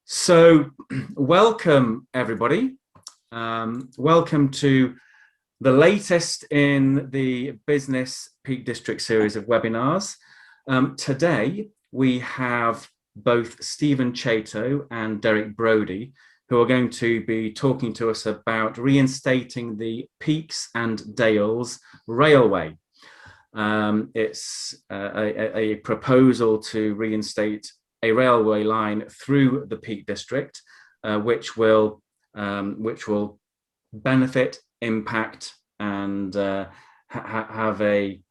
So, welcome everybody. Welcome to the latest in the Business Peak District series of webinars. Today, we have both Stephen Chaytow and Derek Bodey, who are going to be talking to us about reinstating the Peaks and Dales Railway. It's a proposal to reinstate a railway line through the Peak District, which will benefit, impact, and have an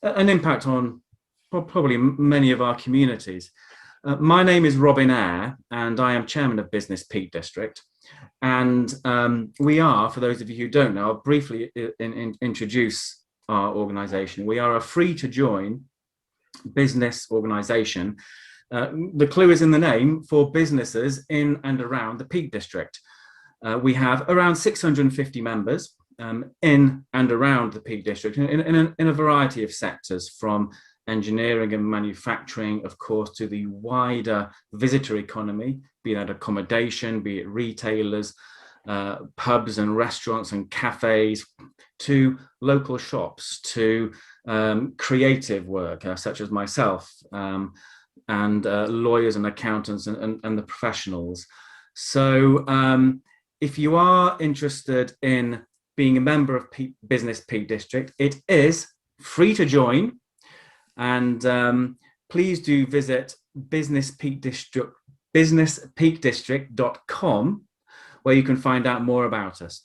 impact on probably many of our communities. My name is Robin Eyre, and I am chairman of Business Peak District. And we are, for those of you who don't know, I'll briefly introduce our organisation. We are a free-to-join business organisation. The clue is in the name, for businesses in and around the Peak District. We have around 650 members in and around the Peak District in a variety of sectors, from engineering and manufacturing, of course, to the wider visitor economy, be that accommodation, be it retailers, pubs and restaurants and cafes, to local shops, to creative work, such as myself, and lawyers and accountants and the professionals. So if you are interested in being a member of Business Peak District, it is free to join, and please do visit businesspeakdistrict.com, where you can find out more about us.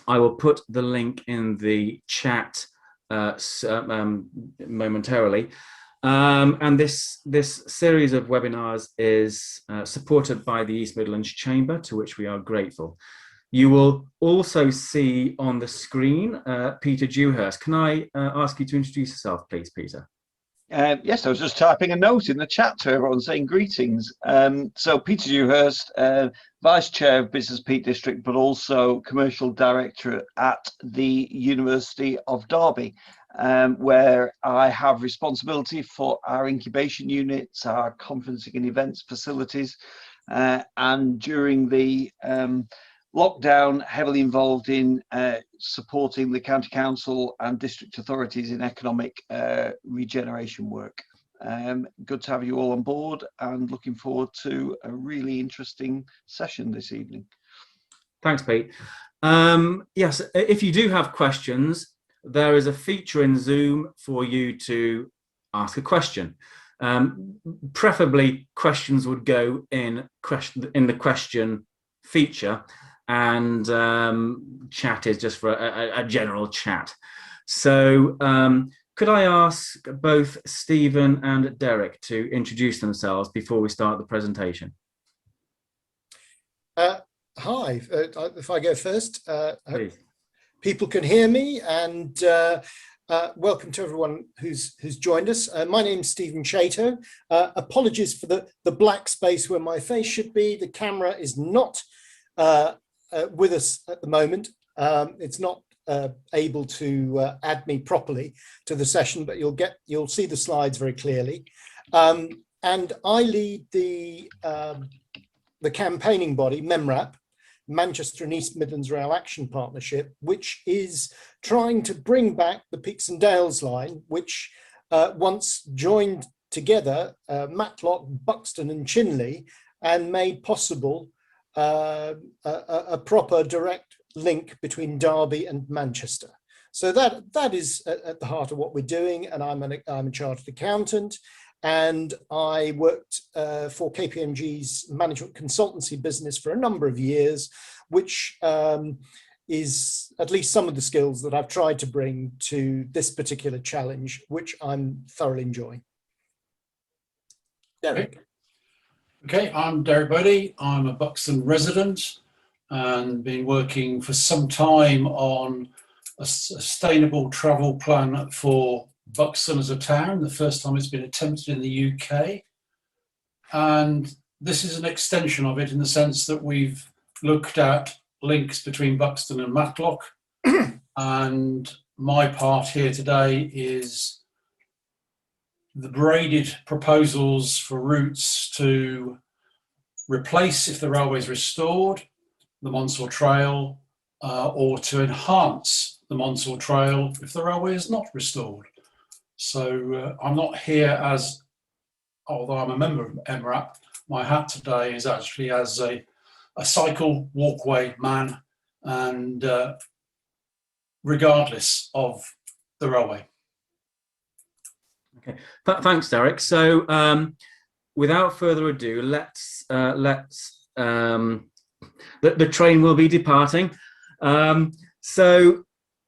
I will put the link in the chat momentarily. And this series of webinars is supported by the East Midlands Chamber, to which we are grateful. You will also see on the screen Peter Dewhurst. Can I ask you to introduce yourself, please, Peter? Yes, I was just typing a note in the chat to everyone saying greetings. So Peter Dewhurst, Vice Chair of Business Peak District, but also Commercial Director at the University of Derby, where I have responsibility for our incubation units, our conferencing and events facilities, and during the lockdown, heavily involved in supporting the County Council and district authorities in economic regeneration work. Good to have you all on board, and looking forward to a really interesting session this evening. Thanks, Pete. Yes, if you do have questions, there is a feature in Zoom for you to ask a question. Preferably, questions would go in the question feature, and chat is just for a general chat. So could I ask both Stephen and Derek to introduce themselves before we start the presentation? Hi, if I go first, Please. People can hear me, and welcome to everyone who's joined us. My name's Stephen Chaytow. Apologies for the black space where my face should be. The camera is not with us at the moment. It's not able to add me properly to the session, but you'll see the slides very clearly. And I lead the campaigning body, MEMRAP, Manchester and East Midlands Rail Action Partnership, which is trying to bring back the Peaks and Dales line, which once joined together Matlock, Buxton and Chinley, and made possible a proper direct link between Derby and Manchester. So that is at the heart of what we're doing, and I'm a chartered accountant, and I worked for KPMG's management consultancy business for a number of years, which is at least some of the skills that I've tried to bring to this particular challenge, which I'm thoroughly enjoying. Derek. Okay, I'm Derek Bodey. I'm a Buxton resident and been working for some time on a sustainable travel plan for Buxton as a town, the first time it's been attempted in the UK. And this is an extension of it, in the sense that we've looked at links between Buxton and Matlock. And my part here today is the braided proposals for routes to replace, if the railway is restored, the Monsell Trail, or to enhance the Monsell Trail if the railway is not restored. So I'm not here as, although I'm a member of MEMRAP, my hat today is actually as a cycle walkway man, and regardless of the railway. Okay, thanks, Derek. So without further ado, the train will be departing. So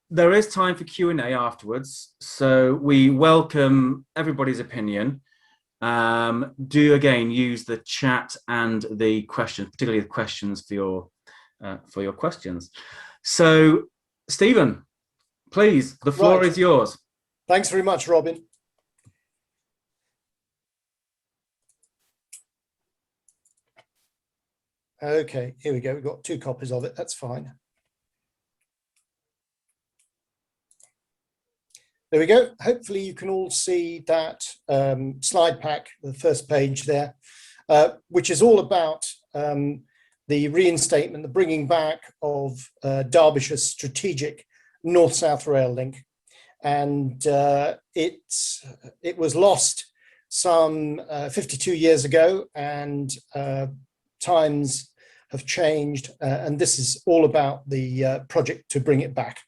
there is time for Q&A afterwards. So we welcome everybody's opinion. Do again use the chat and the questions, particularly the questions for your questions. So Stephen, please, the floor is yours. Thanks very much, Robin. Okay, here we go. We've got 2 copies of it. That's fine. There we go. Hopefully you can all see that slide pack, the first page there, which is all about the reinstatement, the bringing back of Derbyshire's strategic north-south rail link. And it was lost some 52 years ago, and times have changed, and this is all about the project to bring it back.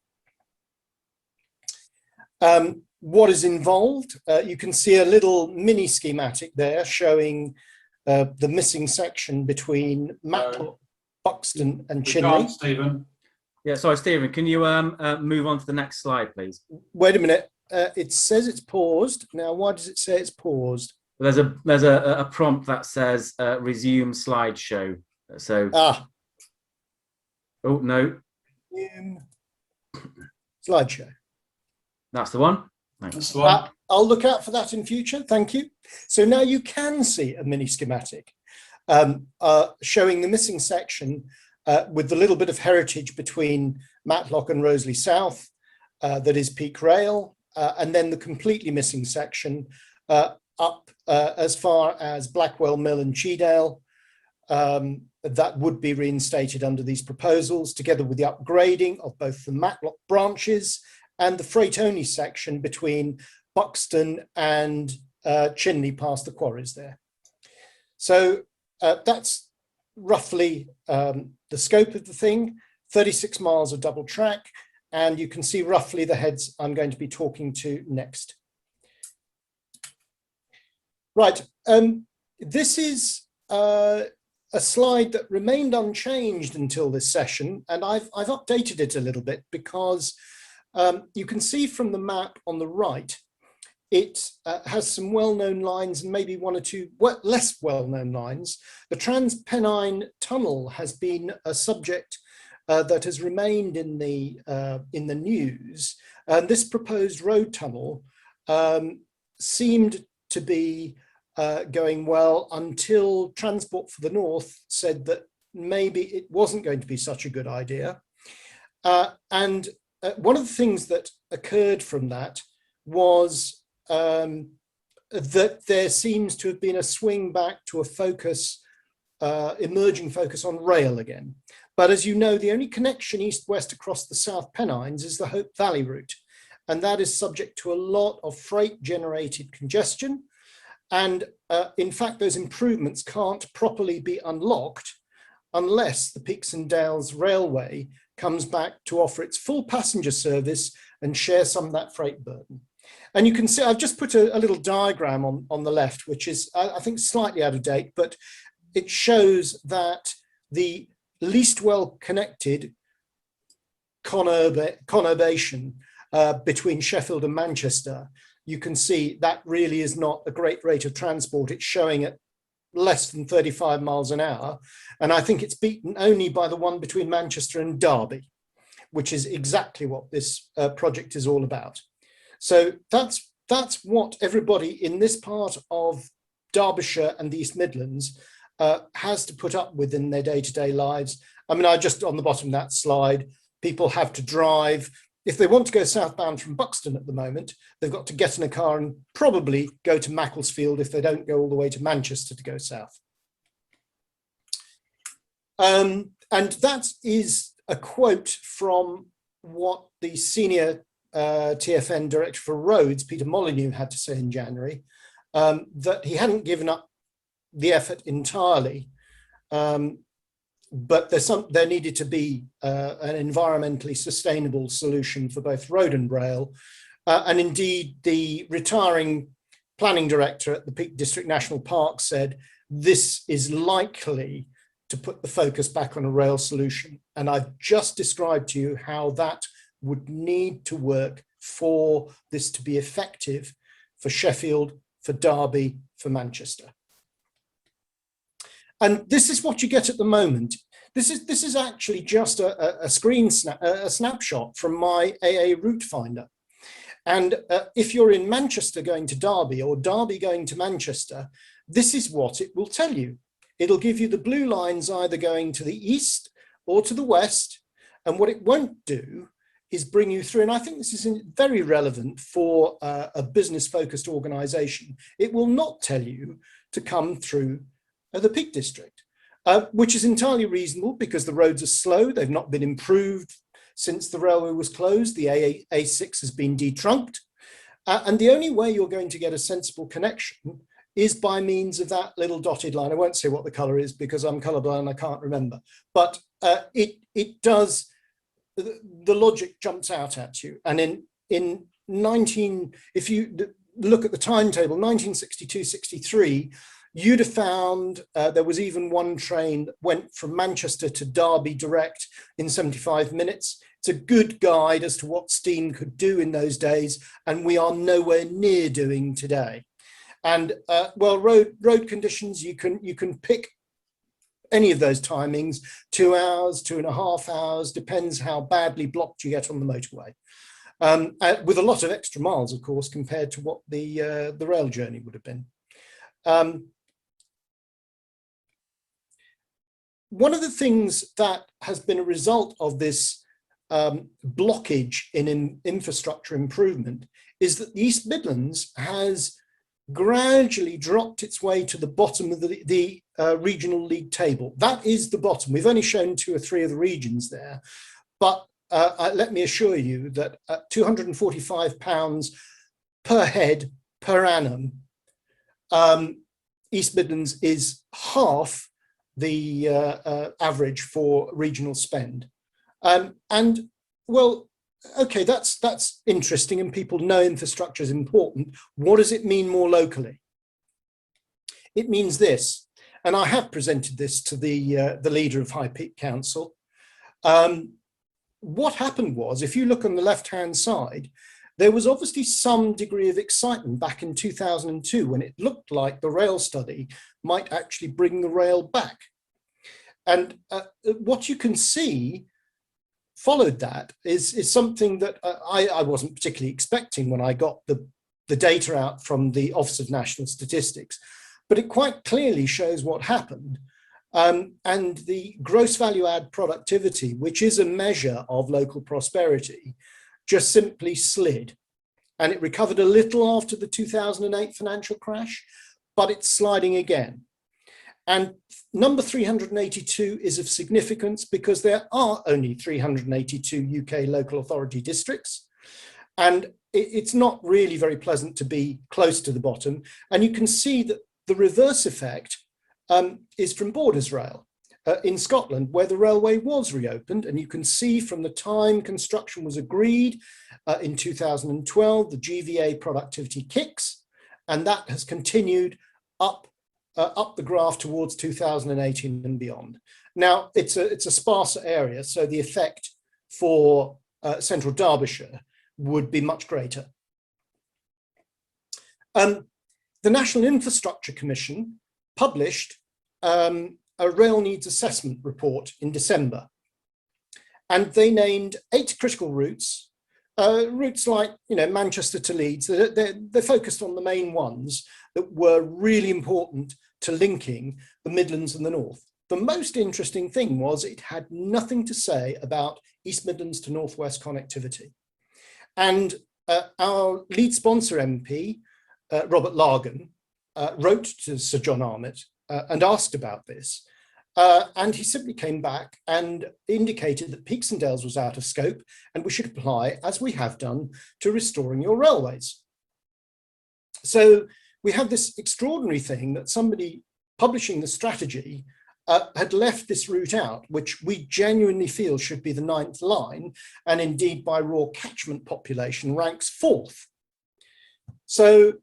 What is involved? You can see a little mini schematic there showing the missing section between Matlock, Buxton and Chinley. Stephen. Yeah, sorry, Stephen, can you move on to the next slide, please? Wait a minute. It says it's paused. Now, why does it say it's paused? There's a prompt that says resume slideshow. So oh no, slideshow. That's the one. Thanks. That's the one. I'll look out for that in future. Thank you. So now you can see a mini schematic showing the missing section with the little bit of heritage between Matlock and Roseley South, that is peak rail, and then the completely missing section up as far as Blackwell Mill and Chaytow, that would be reinstated under these proposals, together with the upgrading of both the Matlock branches and the freight-only section between Buxton and Chinley past the quarries there. So that's roughly the scope of the thing, 36 miles of double track, and you can see roughly the heads I'm going to be talking to next. Right, this is a slide that remained unchanged until this session, and I've updated it a little bit because you can see from the map on the right, it has some well-known lines and maybe 1 or 2 less well-known lines. The Transpennine Tunnel has been a subject that has remained in the news, and this proposed road tunnel seemed to be going well until Transport for the North said that maybe it wasn't going to be such a good idea. And one of the things that occurred from that was that there seems to have been a swing back to a focus, emerging focus on rail again. But as you know, the only connection east-west across the South Pennines is the Hope Valley route. And that is subject to a lot of freight-generated congestion. And in fact, those improvements can't properly be unlocked unless the Peaks and Dales Railway comes back to offer its full passenger service and share some of that freight burden. And you can see, I've just put a little diagram on the left, which is, I think, slightly out of date, but it shows that the least well connected conurbation between Sheffield and Manchester, you can see that really is not a great rate of transport. It's showing at less than 35 miles an hour. And I think it's beaten only by the one between Manchester and Derby, which is exactly what this project is all about. So that's what everybody in this part of Derbyshire and the East Midlands has to put up with in their day-to-day lives. I mean, I just on the bottom of that slide, people have to drive. If they want to go southbound from Buxton at the moment, they've got to get in a car and probably go to Macclesfield if they don't go all the way to Manchester to go south. And that is a quote from what the senior TFN director for roads, Peter Molyneux, had to say in January, that he hadn't given up the effort entirely, but there needed to be an environmentally sustainable solution for both road and rail. And indeed, the retiring planning director at the Peak District National Park said, this is likely to put the focus back on a rail solution. And I've just described to you how that would need to work for this to be effective for Sheffield, for Derby, for Manchester. And this is what you get at the moment. This is actually just a snapshot from my AA route finder. And if you're in Manchester going to Derby or Derby going to Manchester, this is what it will tell you. It'll give you the blue lines either going to the east or to the west. And what it won't do is bring you through, and I think this is very relevant for a business-focused organisation. It will not tell you to come through the Peak District, which is entirely reasonable because the roads are slow. They've not been improved since the railway was closed. The A6 has been detrunked. And the only way you're going to get a sensible connection is by means of that little dotted line. I won't say what the colour is because I'm colourblind and I can't remember. But it does, the logic jumps out at you. And if you look at the timetable, 1962-63, you'd have found there was even one train that went from Manchester to Derby direct in 75 minutes. It's a good guide as to what steam could do in those days, and we are nowhere near doing today. And well, road conditions, you can pick any of those timings, 2 hours, 2.5 hours, depends how badly blocked you get on the motorway. With a lot of extra miles, of course, compared to what the rail journey would have been. One of the things that has been a result of this blockage in infrastructure improvement is that the East Midlands has gradually dropped its way to the bottom of the regional league table. That is the bottom. We've only shown 2 or 3 of the regions there, but let me assure you that at £245 per head per annum, East Midlands is half the average for regional spend. And well, okay, that's interesting, and people know infrastructure is important. What does it mean more locally? It means this, and I have presented this to the leader of High Peak Council. What happened was, if you look on the left-hand side, there was obviously some degree of excitement back in 2002 when it looked like the rail study might actually bring the rail back. And what you can see followed that is something that I wasn't particularly expecting when I got the data out from the Office of National Statistics, but it quite clearly shows what happened. And the gross value add productivity, which is a measure of local prosperity, just simply slid. And it recovered a little after the 2008 financial crash, but it's sliding again. And number 382 is of significance because there are only 382 UK local authority districts. And it's not really very pleasant to be close to the bottom. And you can see that the reverse effect is from Borders Rail in Scotland, where the railway was reopened. And you can see from the time construction was agreed in 2012, the GVA productivity kicks, and that has continued up the graph towards 2018 and beyond. Now, it's a sparser area, so the effect for central Derbyshire would be much greater. The National Infrastructure Commission published a rail needs assessment report in December, and they named 8 critical routes, routes like Manchester to Leeds. They're focused on the main ones that were really important to linking the Midlands and the North. The most interesting thing was it had nothing to say about East Midlands to Northwest connectivity. And our lead sponsor MP, Robert Largan, wrote to Sir John Armitt and asked about this. And he simply came back and indicated that Peaks and Dales was out of scope and we should apply, as we have done, to restoring your railways. So we have this extraordinary thing that somebody publishing the strategy had left this route out, which we genuinely feel should be the 9th line, and indeed by raw catchment population ranks 4th. So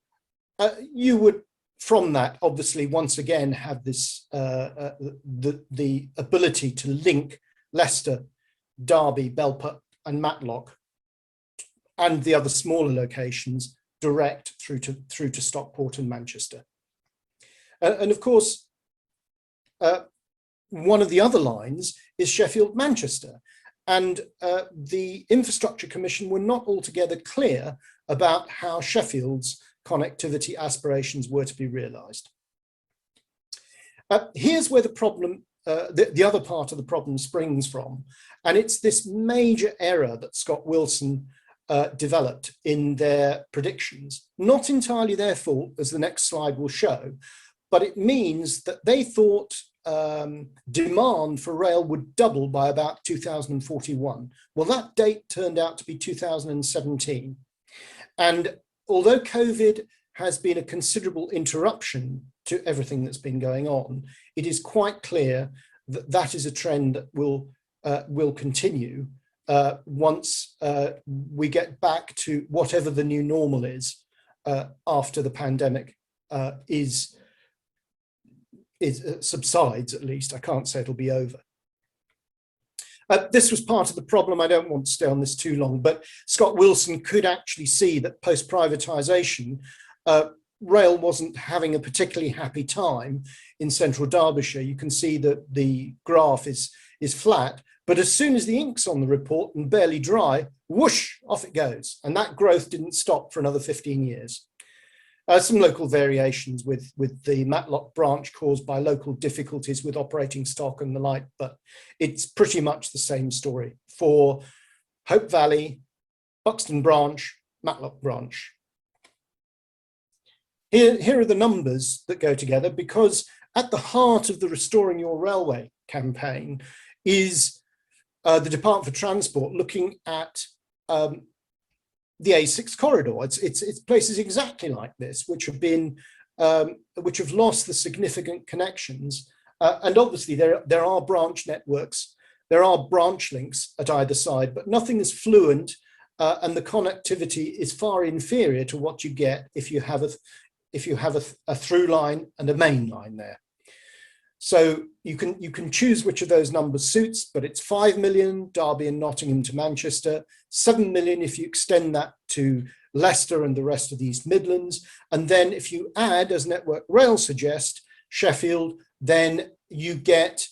you would, from that, obviously, once again, have this the ability to link Leicester, Derby, Belper and Matlock and the other smaller locations direct through to Stockport and Manchester. And of course, one of the other lines is Sheffield-Manchester. And the Infrastructure Commission were not altogether clear about how Sheffield's connectivity aspirations were to be realised. Here's where the problem, the other part of the problem springs from, and it's this major error that Scott Wilson developed in their predictions. Not entirely their fault, as the next slide will show, but it means that they thought demand for rail would double by about 2041. Well, that date turned out to be 2017. And although COVID has been a considerable interruption to everything that's been going on, it is quite clear that that is a trend that will continue once we get back to whatever the new normal is after the pandemic subsides, at least. I can't say it'll be over. This was part of the problem. I don't want to stay on this too long, but Scott Wilson could actually see that post-privatisation, rail wasn't having a particularly happy time in central Derbyshire. You can see that the graph is flat, but as soon as the ink's on the report and barely dry, whoosh, off it goes. And that growth didn't stop for another 15 years. Some local variations with the Matlock branch caused by local difficulties with operating stock and the like, but it's pretty much the same story for Hope Valley, Buxton branch, Matlock branch. Here are the numbers that go together, because at the heart of the Restoring Your Railway campaign is the Department for Transport looking at the A6 corridor. It's places exactly like this, which have lost the significant connections, and obviously there are branch networks, there are branch links at either side, but nothing is fluent, and the connectivity is far inferior to what you get if you have a through line and a main line there. So you can choose which of those numbers suits, but it's 5 million Derby and Nottingham to Manchester, 7 million if you extend that to Leicester and the rest of the East Midlands. And then if you add, as Network Rail suggest, Sheffield, then you get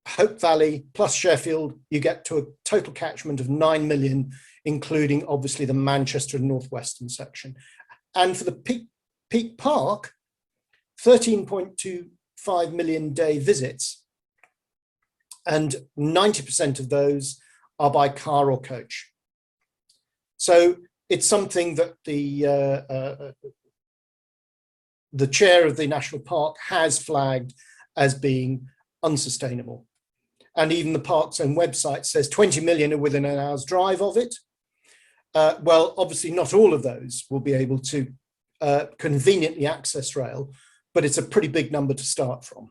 Hope Valley plus Sheffield, you get to a total catchment of 9 million, including obviously the Manchester and Northwestern section. And for the Peak Park, 13.25 million day visits, and 90% of those are by car or coach. So it's something that the chair of the national park has flagged as being unsustainable, and even the park's own website says 20 million are within an hour's drive of it. Well, obviously not all of those will be able to conveniently access rail, but it's a pretty big number to start from.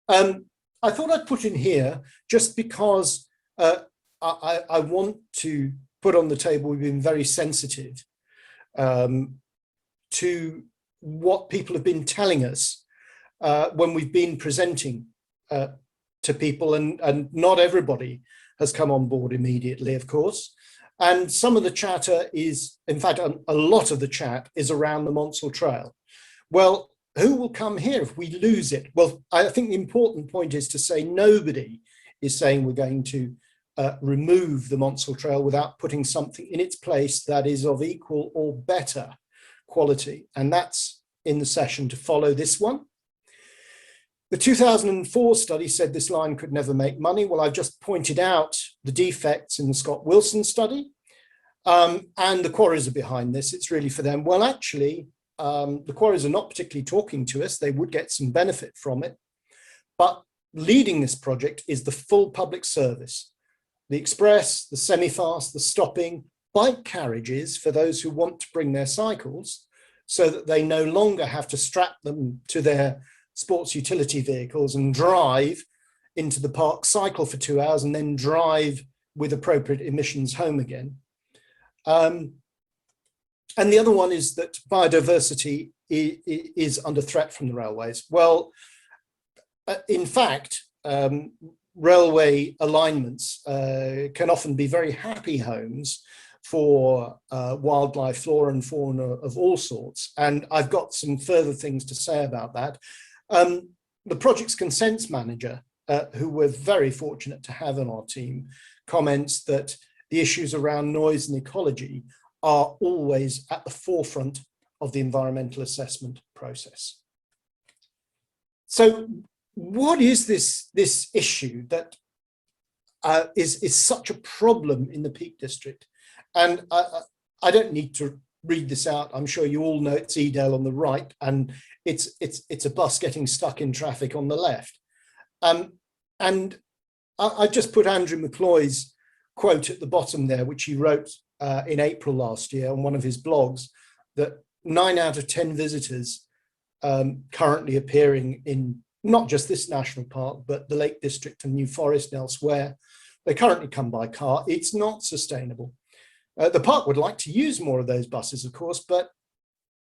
I thought I'd put in here, just because I want to put on the table, we've been very sensitive to what people have been telling us when we've been presenting to people, and not everybody has come on board immediately, of course. And some of the chatter is, in fact, a lot of the chat is around the Monsell Trail. Well, who will come here if we lose it? Well, I think the important point is to say nobody is saying we're going to remove the Monsell Trail without putting something in its place that is of equal or better quality. And that's in the session to follow this one. The 2004 study said this line could never make money. Well, I've just pointed out the defects in the Scott Wilson study, and the quarries are behind this. It's really for them. Well, actually, the quarries are not particularly talking to us. They would get some benefit from it. But leading this project is the full public service, the express, the semi-fast, the stopping, bike carriages for those who want to bring their cycles so that they no longer have to strap them to their sports utility vehicles and drive into the park, cycle for 2 hours and then drive with appropriate emissions home again. And the other one is that biodiversity is under threat from the railways. Well, in fact, railway alignments can often be very happy homes for wildlife, flora and fauna of all sorts. And I've got some further things to say about that. The project's consents manager, who we're very fortunate to have on our team, comments that the issues around noise and ecology are always at the forefront of the environmental assessment process. So what is this issue that is such a problem in the Peak District? And I don't need to read this out. I'm sure you all know it's Edale on the right, and it's a bus getting stuck in traffic on the left. And I just put Andrew McCloy's quote at the bottom there, which he wrote in April last year on one of his blogs, that 9 out of 10 visitors currently appearing in not just this national park, but the Lake District and New Forest and elsewhere, they currently come by car. It's not sustainable. The park would like to use more of those buses, of course, but,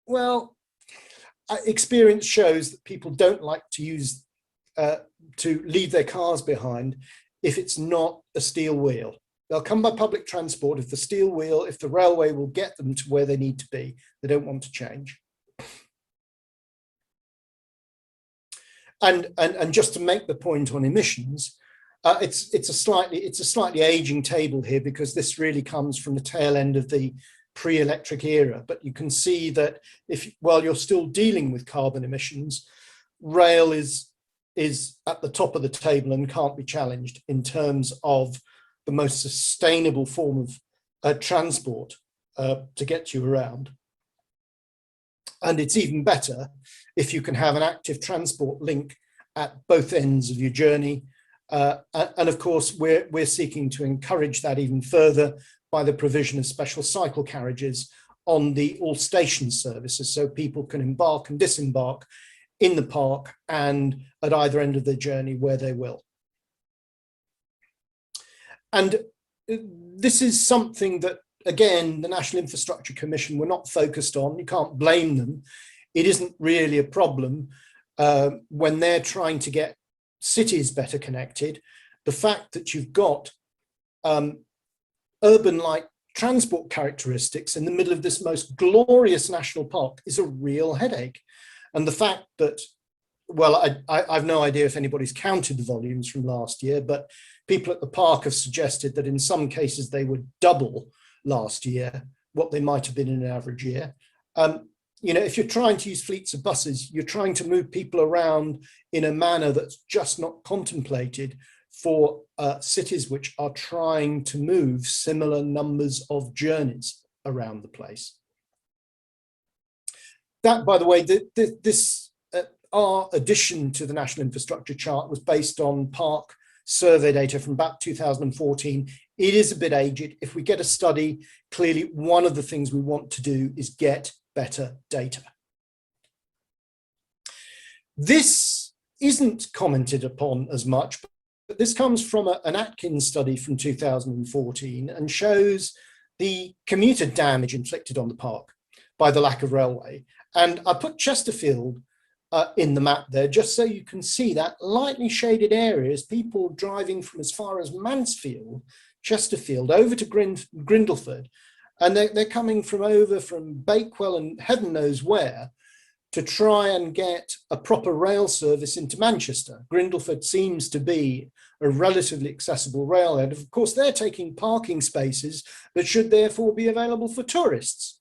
well, experience shows that people don't like to use, to leave their cars behind if it's not a steel wheel. They'll come by public transport if the steel wheel, if the railway will get them to where they need to be. They don't want to change. And just to make the point on emissions, it's a slightly aging table here because this really comes from the tail end of the pre-electric era. But you can see that while you're still dealing with carbon emissions, rail is at the top of the table and can't be challenged in terms of the most sustainable form of transport to get you around. And it's even better if you can have an active transport link at both ends of your journey. And of course, we're seeking to encourage that even further by the provision of special cycle carriages on the all station services, so people can embark and disembark in the park and at either end of their journey where they will. And this is something that, again, the National Infrastructure Commission were not focused on. You can't blame them. It isn't really a problem when they're trying to get cities better connected. The fact that you've got urban-like transport characteristics in the middle of this most glorious national park is a real headache. And the fact that, well, I've no idea if anybody's counted the volumes from last year, but people at the park have suggested that in some cases they would double last year what they might have been in an average year. You know, if you're trying to use fleets of buses, you're trying to move people around in a manner that's just not contemplated for cities which are trying to move similar numbers of journeys around the place. That, by the way, our addition to the National Infrastructure Chart was based on park survey data from about 2014. It is a bit aged. If we get a study, clearly one of the things we want to do is get better data. This isn't commented upon as much, but this comes from an Atkins study from 2014 and shows the commuter damage inflicted on the park by the lack of railway. And I put Chesterfield in the map there, just so you can see that lightly shaded areas, people driving from as far as Mansfield, Chesterfield, over to Grindleford, and they're coming from Bakewell and heaven knows where to try and get a proper rail service into Manchester. Grindleford seems to be a relatively accessible railhead. Of course, they're taking parking spaces that should therefore be available for tourists.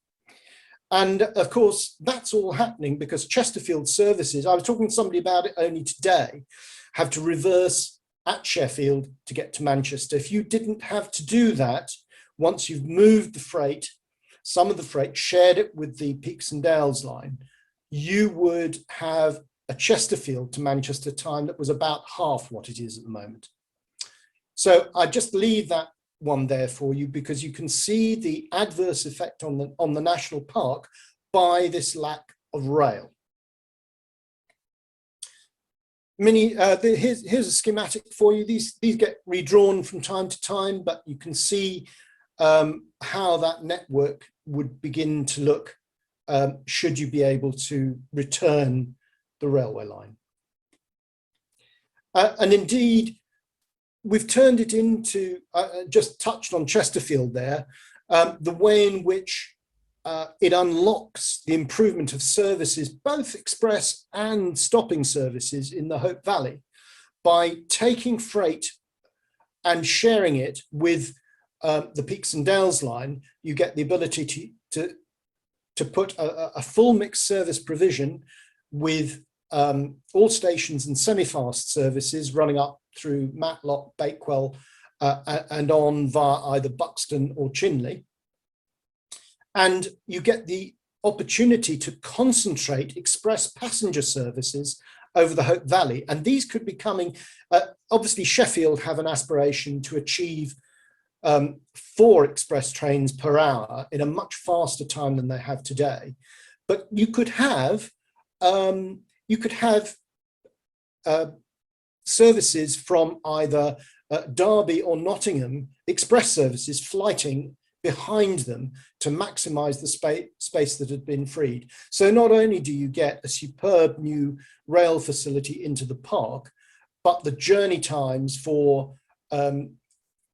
And of course, that's all happening because Chesterfield services, I was talking to somebody about it only today, have to reverse at Sheffield to get to Manchester. If you didn't have to do that, once you've moved the freight some of the freight, shared it with the Peaks and Dales line, you would have a Chesterfield to Manchester time that was about half what it is at the moment. So I just leave that one there for you because you can see the adverse effect on the national park by this lack of rail. Here's a schematic for you. These get redrawn from time to time, but you can see how that network would begin to look should you be able to return the railway line. And indeed, we've turned it into, just touched on Chesterfield there, the way in which it unlocks the improvement of services, both express and stopping services in the Hope Valley, by taking freight and sharing it with the Peaks and Dales line. You get the ability to put a full mixed service provision with all stations and semi-fast services running up through Matlock, Bakewell, and on via either Buxton or Chinley. And you get the opportunity to concentrate express passenger services over the Hope Valley. And these could be coming, obviously Sheffield have an aspiration to achieve 4 express trains per hour in a much faster time than they have today. But you could have services from either Derby or Nottingham, express services flighting behind them to maximize the space that had been freed. So not only do you get a superb new rail facility into the park, but the journey times for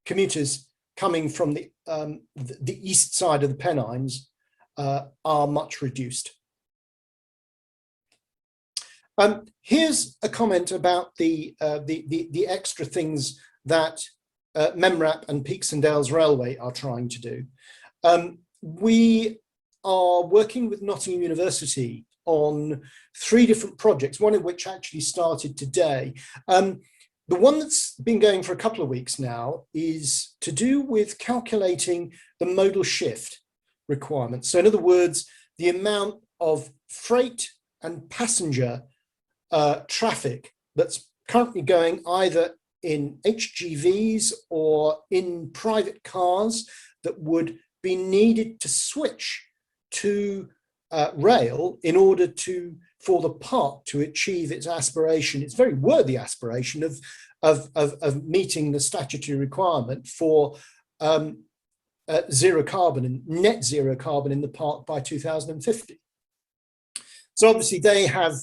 commuters coming from the east side of the Pennines are much reduced. Here's a comment about the extra things that MEMRAP and Peaks and Dales Railway are trying to do. We are working with Nottingham University on 3 different projects, one of which actually started today. The one that's been going for a couple of weeks now is to do with calculating the modal shift requirements. So in other words, the amount of freight and passenger traffic that's currently going either in HGVs or in private cars that would be needed to switch to rail in order for the park to achieve its aspiration, its very worthy aspiration of meeting the statutory requirement for zero carbon and net zero carbon in the park by 2050. So obviously they have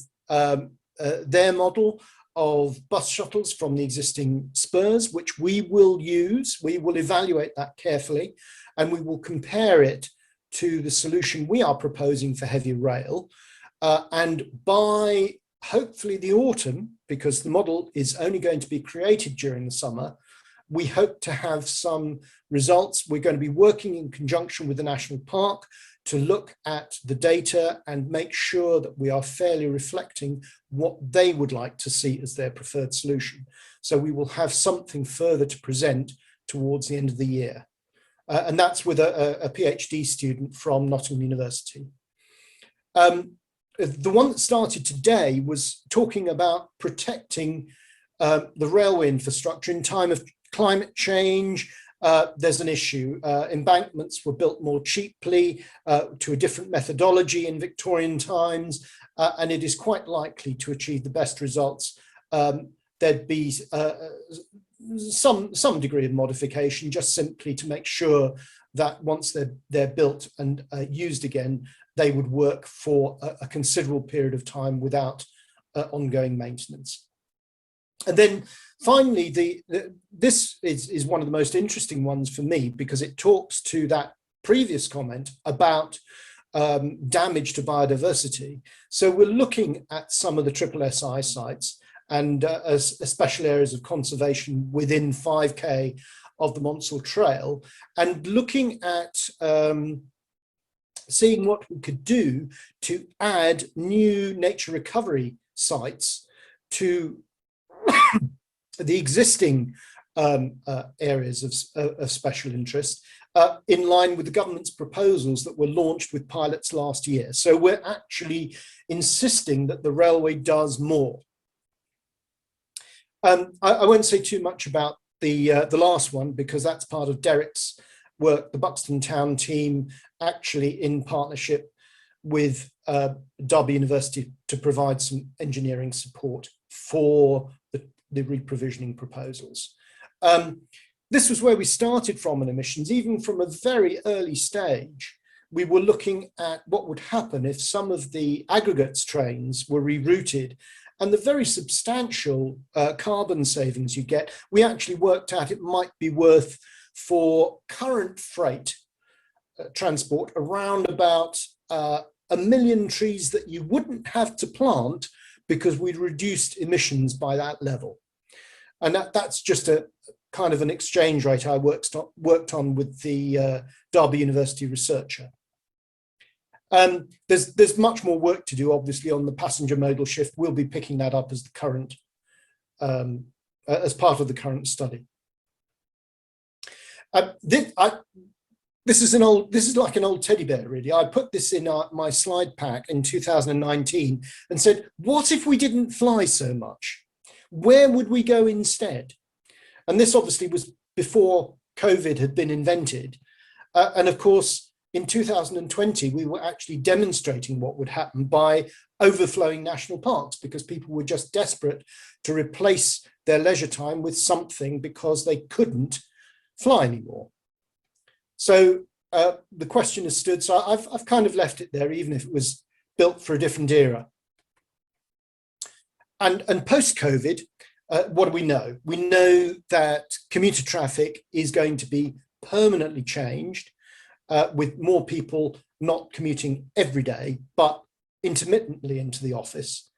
their model of bus shuttles from the existing spurs, which we will use. We will evaluate that carefully, and we will compare it to the solution we are proposing for heavy rail. And by hopefully the autumn, because the model is only going to be created during the summer, we hope to have some results. We're going to be working in conjunction with the National Park to look at the data and make sure that we are fairly reflecting what they would like to see as their preferred solution. So we will have something further to present towards the end of the year. And that's with a PhD student from Nottingham University. The one that started today was talking about protecting the railway infrastructure in time of climate change. There's an issue. Embankments were built more cheaply to a different methodology in Victorian times, and it is quite likely to achieve the best results. There'd be some degree of modification, just simply to make sure that once they're built and used again, they would work for a considerable period of time without ongoing maintenance. And then finally, this is one of the most interesting ones for me, because it talks to that previous comment about damage to biodiversity. So we're looking at some of the SSSI sites and special areas of conservation within 5K of the Monsell Trail, and looking at seeing what we could do to add new nature recovery sites to the existing areas of special interest, in line with the government's proposals that were launched with pilots last year. So we're actually insisting that the railway does more. I won't say too much about the last one, because that's part of Derek's work, the Buxton Town Team, actually in partnership with Derby University, to provide some engineering support for the reprovisioning proposals. This was where we started from on emissions. Even from a very early stage, we were looking at what would happen if some of the aggregates trains were rerouted, and the very substantial carbon savings you get. We actually worked out it might be worth, for current freight transport, around about 1 million trees that you wouldn't have to plant, because we'd reduced emissions by that level. And that's just a kind of an exchange rate I worked on with the Derby University researcher. There's much more work to do, obviously, on the passenger modal shift. We'll be picking that up as the current, as part of the current study. This is like an old teddy bear, really. I put this in my slide pack in 2019 and said, what if we didn't fly so much? Where would we go instead? And this obviously was before COVID had been invented. And of course, in 2020, we were actually demonstrating what would happen by overflowing national parks, because people were just desperate to replace their leisure time with something, because they couldn't fly anymore. So the question has stood. So I've kind of left it there, even if it was built for a different era. And post-COVID, what do we know? We know that commuter traffic is going to be permanently changed, with more people not commuting every day, but intermittently into the office.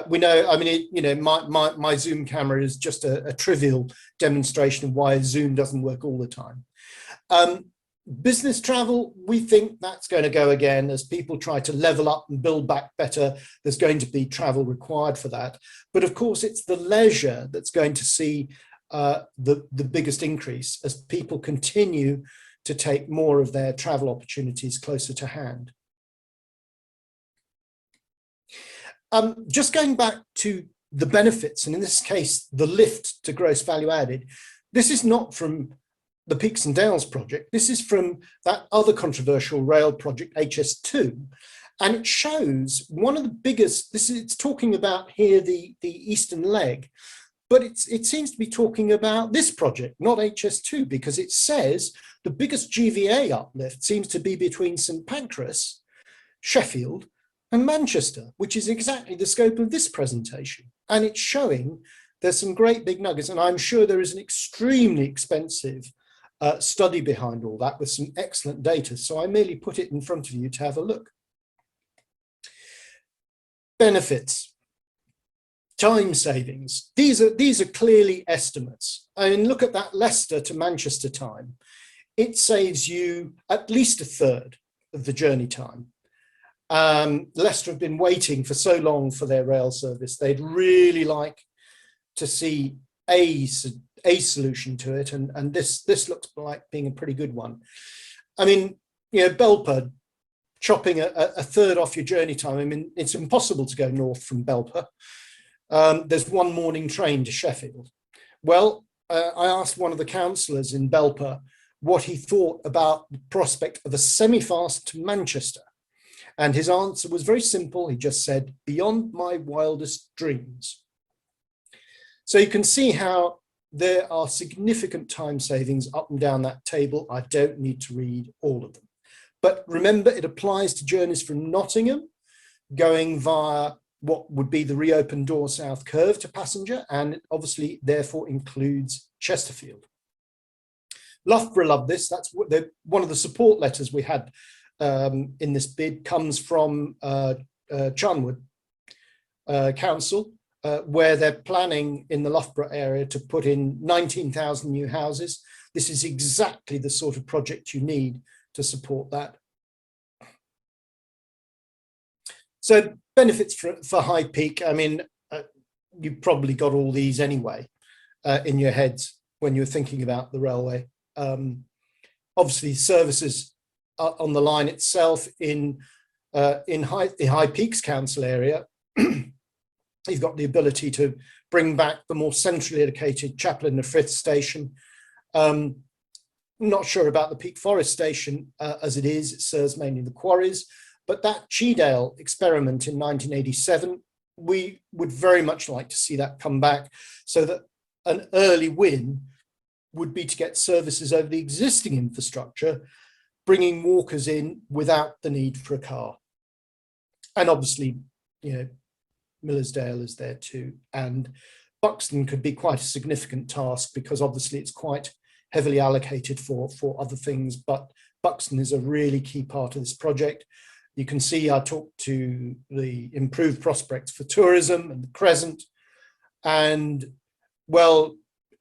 We know, I mean, my Zoom camera is just a trivial demonstration of why Zoom doesn't work all the time. Business travel, we think that's going to go again as people try to level up and build back better. There's going to be travel required for that. But of course, it's the leisure that's going to see the biggest increase as people continue to take more of their travel opportunities closer to hand. Just going back to the benefits, and in this case, the lift to gross value added, this is not from the Peaks and Dales project. This is from that other controversial rail project, HS2. And it shows one of the biggest, it's talking about here the eastern leg, but it seems to be talking about this project, not HS2, because it says the biggest GVA uplift seems to be between St Pancras, Sheffield, and Manchester, which is exactly the scope of this presentation. And it's showing there's some great big nuggets, and I'm sure there is an extremely expensive study behind all that with some excellent data. So I merely put it in front of you to have a look. Benefits, time savings. These are clearly estimates. I mean, look at that Leicester to Manchester time. It saves you at least a third of the journey time. Leicester have been waiting for so long for their rail service. They'd really like to see a solution to it, and this looks like being a pretty good one. I mean, Belper, chopping a third off your journey time. I mean, it's impossible to go north from Belper. There's one morning train to Sheffield. Well, I asked one of the councillors in Belper what he thought about the prospect of a semi-fast to Manchester. And his answer was very simple. He just said, beyond my wildest dreams. So you can see how there are significant time savings up and down that table. I don't need to read all of them. But remember, it applies to journeys from Nottingham, going via what would be the reopened Door South curve to passenger, and it obviously therefore includes Chesterfield. Loughborough love this. That's one of the support letters we had in this bid comes from Charnwood Council, where they're planning in the Loughborough area to put in 19,000 new houses. This is exactly the sort of project you need to support that. So benefits for High Peak, I mean, you probably got all these anyway in your heads when you're thinking about the railway. obviously services on the line itself in High Peaks Council area. You've got the ability to bring back the more centrally located Chapel in the Frith station. Not sure about the Peak Forest station as it is. It serves mainly the quarries, but that Chaytow experiment in 1987, we would very much like to see that come back, so that an early win would be to get services over the existing infrastructure, bringing walkers in without the need for a car. And obviously, you know, Millersdale is there too. And Buxton could be quite a significant task, because obviously it's quite heavily allocated for other things, but Buxton is a really key part of this project. You can see I talked to the improved prospects for tourism and the Crescent, and well,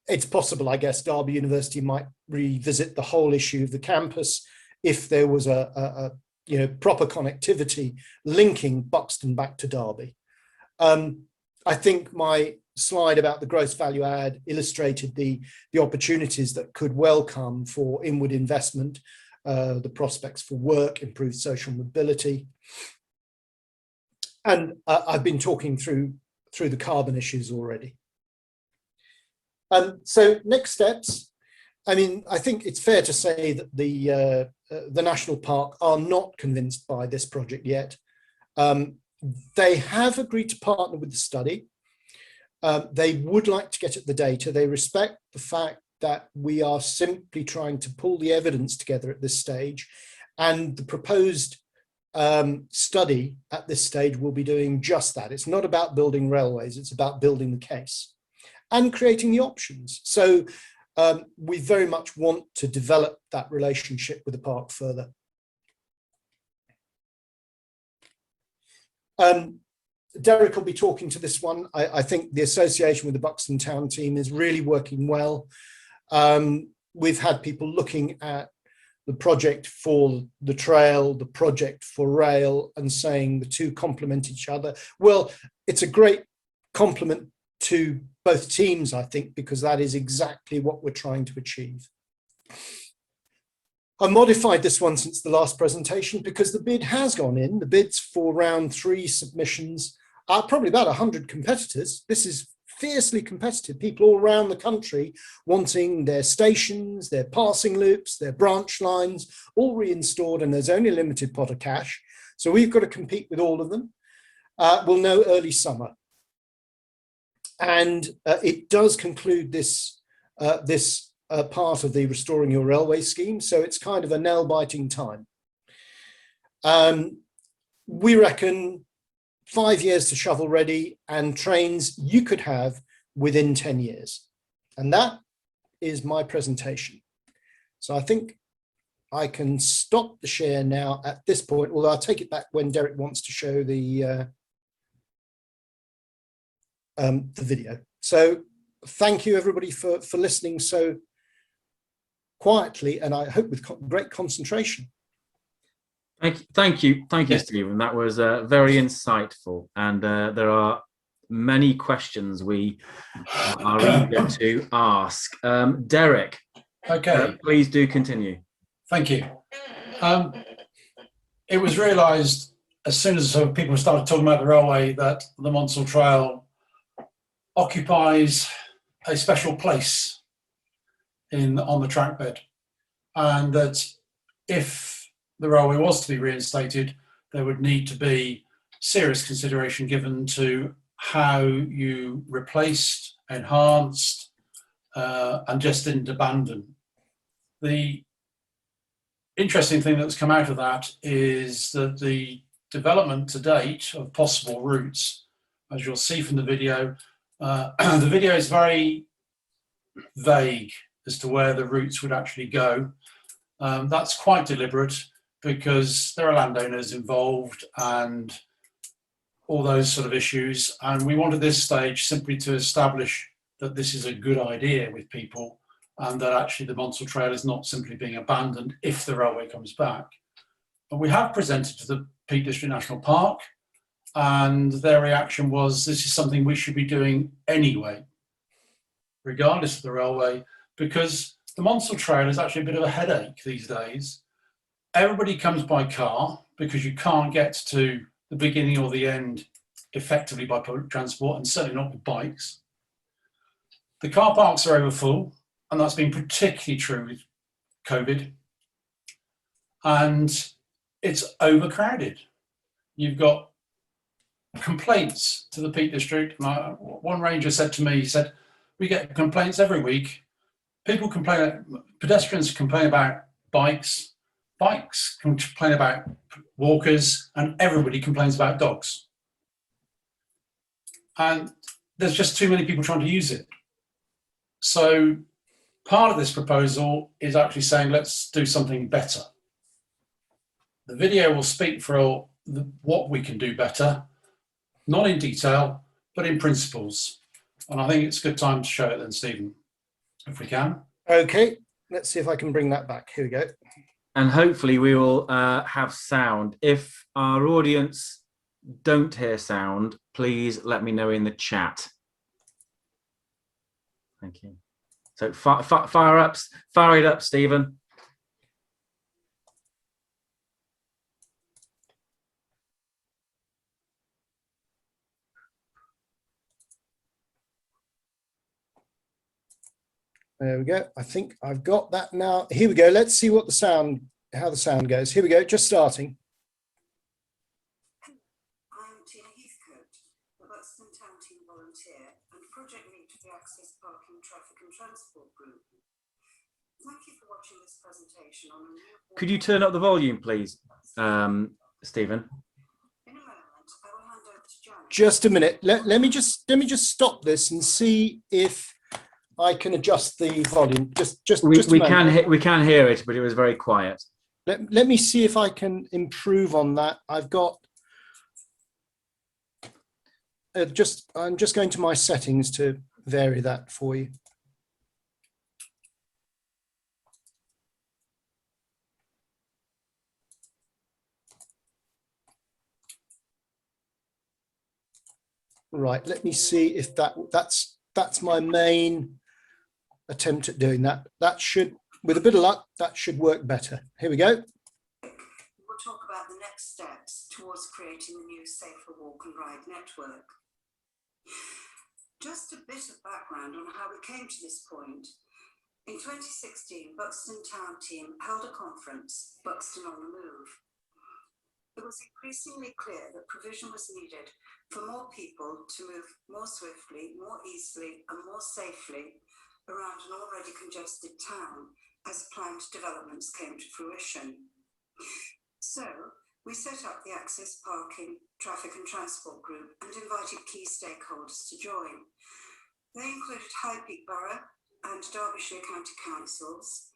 it's possible, I guess, Derby University might revisit the whole issue of the campus if there was a you know, proper connectivity linking Buxton back to Derby. I think my slide about the gross value add illustrated the opportunities that could well come for inward investment, the prospects for work, improved social mobility. And I've been talking through the carbon issues already. So next steps, I mean, I think it's fair to say that the National Park are not convinced by this project yet. They have agreed to partner with the study. They would like to get at the data. They respect the fact that we are simply trying to pull the evidence together at this stage, and the proposed study at this stage will be doing just that. It's not about building railways, it's about building the case and creating the options. So we very much want to develop that relationship with the park further. Derek will be talking to this one. I think the association with the Buxton Town Team is really working well. We've had people looking at the project for the trail, the project for rail, and saying the two complement each other. Well, it's a great compliment to both teams, I think, because that is exactly what we're trying to achieve. I modified this one since the last presentation because the bid has gone in. The bids for round 3 submissions are probably about 100 competitors. This is fiercely competitive, people all around the country wanting their stations, their passing loops, their branch lines, all reinstalled, and there's only a limited pot of cash. So we've got to compete with all of them. We'll know early summer. And it does conclude this, part of the Restoring Your Railway scheme. So it's kind of a nail-biting time. We reckon 5 years to shovel ready, and trains you could have within 10 years. And that is my presentation. So I think I can stop the share now at this point, although I'll take it back when Derek wants to show the video. So thank you everybody for listening so quietly, and I hope with great concentration. Thank you, Stephen. That was very insightful, and there are many questions we are eager to ask. Derek, Okay, please do continue. thank you. It was realised as soon as people started talking about the railway that the Monsell Trail occupies a special place on the track bed, and that if the railway was to be reinstated, there would need to be serious consideration given to how you replaced, enhanced, and just didn't abandon. The interesting thing that's come out of that is that the development to date of possible routes, as you'll see from the video is very vague as to where the routes would actually go. That's quite deliberate, because there are landowners involved and all those sort of issues. And we wanted this stage simply to establish that this is a good idea with people, and that actually the Monsell Trail is not simply being abandoned if the railway comes back. And we have presented to the Peak District National Park, and their reaction was, this is something we should be doing anyway, regardless of the railway, because the Monsell Trail is actually a bit of a headache these days. Everybody comes by car because you can't get to the beginning or the end effectively by public transport, and certainly not with bikes. The car parks are overfull, and that's been particularly true with COVID. And it's overcrowded. You've got complaints to the Peak District. One ranger said to me, he said, we get complaints every week. People complain, pedestrians complain about bikes, bikes complain about walkers, and everybody complains about dogs. And there's just too many people trying to use it. So part of this proposal is actually saying, let's do something better. The video will speak for what we can do better, not in detail, but in principles. And I think it's a good time to show it then, Stephen, if we can. Okay, let's see if I can bring that back. Here we go. And hopefully we will have sound. If our audience don't hear sound, please let me know in the chat. Thank you. So fire it up, Stephen. There we go. I think I've got that now. Here we go. Let's see what the sound, how the sound goes. Here we go. Just starting. I'm Tina Heathcote, the Buxton Town Team volunteer and project lead for the Access Parking Traffic and Transport Group. Thank you for watching this presentation on a new... Could you turn up the volume, please, Stephen? In a moment, I will hand over to John. Just a minute. Let me just stop this and see if I can adjust the volume. We can hear it, but it was very quiet. Let me see if I can improve on that. I've got I'm just going to my settings to vary that for you. Right, let me see if that's my main attempt at doing that. That should, with a bit of luck, that should work better. Here we go. We'll talk about the next steps towards creating a new safer walk and ride network. Just a bit of background on how we came to this point. In 2016, Buxton Town Team held a conference, Buxton on the Move. It was increasingly clear that provision was needed for more people to move more swiftly, more easily, and more safely around an already congested town as planned developments came to fruition. So we set up the Access Parking, Traffic and Transport Group and invited key stakeholders to join. They included High Peak Borough and Derbyshire County Councils,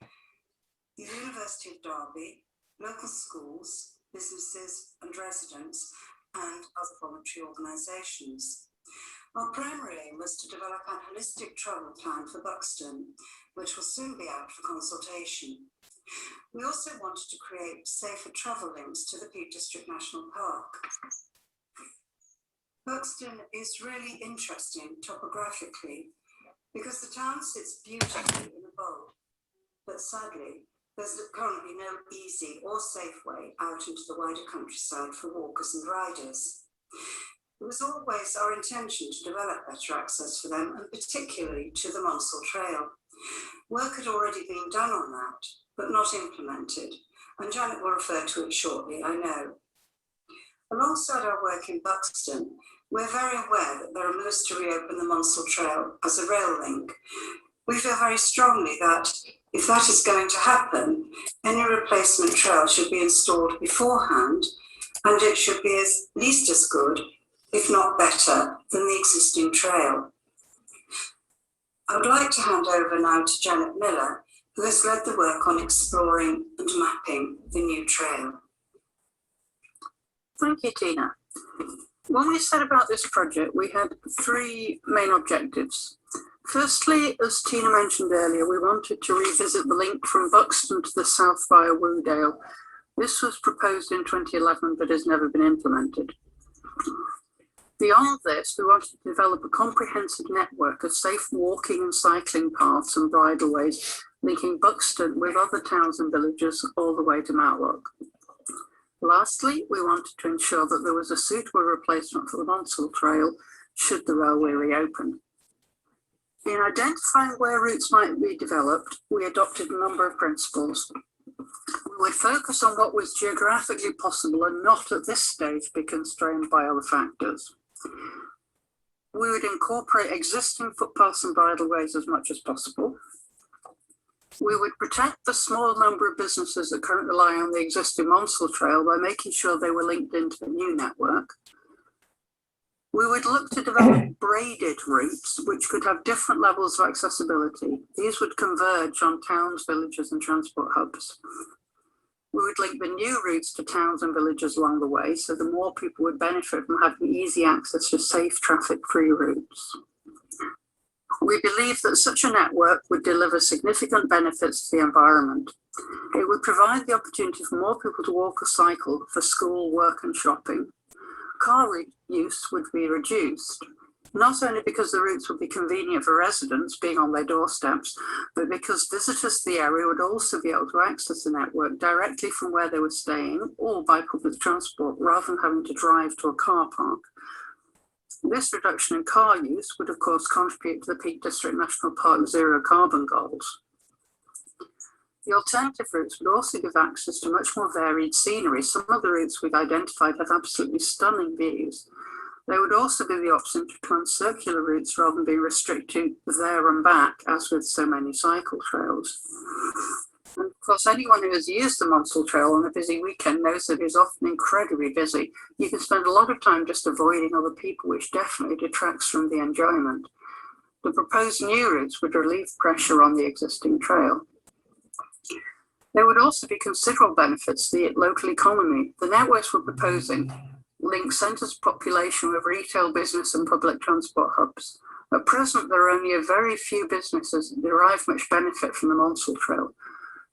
the University of Derby, local schools, businesses and residents, and other voluntary organisations. Our primary aim was to develop a holistic travel plan for Buxton, which will soon be out for consultation. We also wanted to create safer travel links to the Peak District National Park. Buxton is really interesting topographically because the town sits beautifully in a bowl, but sadly, there's currently no easy or safe way out into the wider countryside for walkers and riders. It was always our intention to develop better access for them, and particularly to the Monsell Trail. Work had already been done on that, but not implemented, and Janet will refer to it shortly, I know. Alongside our work in Buxton, we're very aware that there are moves to reopen the Monsell Trail as a rail link. We feel very strongly that if that is going to happen, any replacement trail should be installed beforehand, and it should be at least as good, if not better, than the existing trail. I would like to hand over now to Janet Miller, who has led the work on exploring and mapping the new trail. Thank you, Tina. When we set about this project, we had three main objectives. Firstly, as Tina mentioned earlier, we wanted to revisit the link from Buxton to the south via Woodale. This was proposed in 2011, but has never been implemented. Beyond this, we wanted to develop a comprehensive network of safe walking and cycling paths and bridleways linking Buxton with other towns and villages all the way to Matlock. Lastly, we wanted to ensure that there was a suitable replacement for the Monsell Trail should the railway reopen. In identifying where routes might be developed, we adopted a number of principles. We would focus on what was geographically possible and not at this stage be constrained by other factors. We would incorporate existing footpaths and bridleways as much as possible. We would protect the small number of businesses that currently rely on the existing Monsell Trail by making sure they were linked into the new network. We would look to develop braided routes, which could have different levels of accessibility. These would converge on towns, villages, and transport hubs. We would link the new routes to towns and villages along the way, so the more people would benefit from having easy access to safe traffic-free routes. We believe that such a network would deliver significant benefits to the environment. It would provide the opportunity for more people to walk or cycle for school, work, and shopping. Car use would be reduced, not only because the routes would be convenient for residents being on their doorsteps, but because visitors to the area would also be able to access the network directly from where they were staying or by public transport rather than having to drive to a car park. This reduction in car use would of course contribute to the Peak District National Park zero carbon goals. The alternative routes would also give access to much more varied scenery. Some of the routes we've identified have absolutely stunning views. There would also be the option to plan circular routes rather than being restricted there and back, as with so many cycle trails. And of course, anyone who has used the Monsell Trail on a busy weekend knows that it's often incredibly busy. You can spend a lot of time just avoiding other people, which definitely detracts from the enjoyment. The proposed new routes would relieve pressure on the existing trail. There would also be considerable benefits to the local economy. The networks we're proposing link centres of population with retail, business and public transport hubs. At present, there are only a very few businesses that derive much benefit from the Monsell Trail.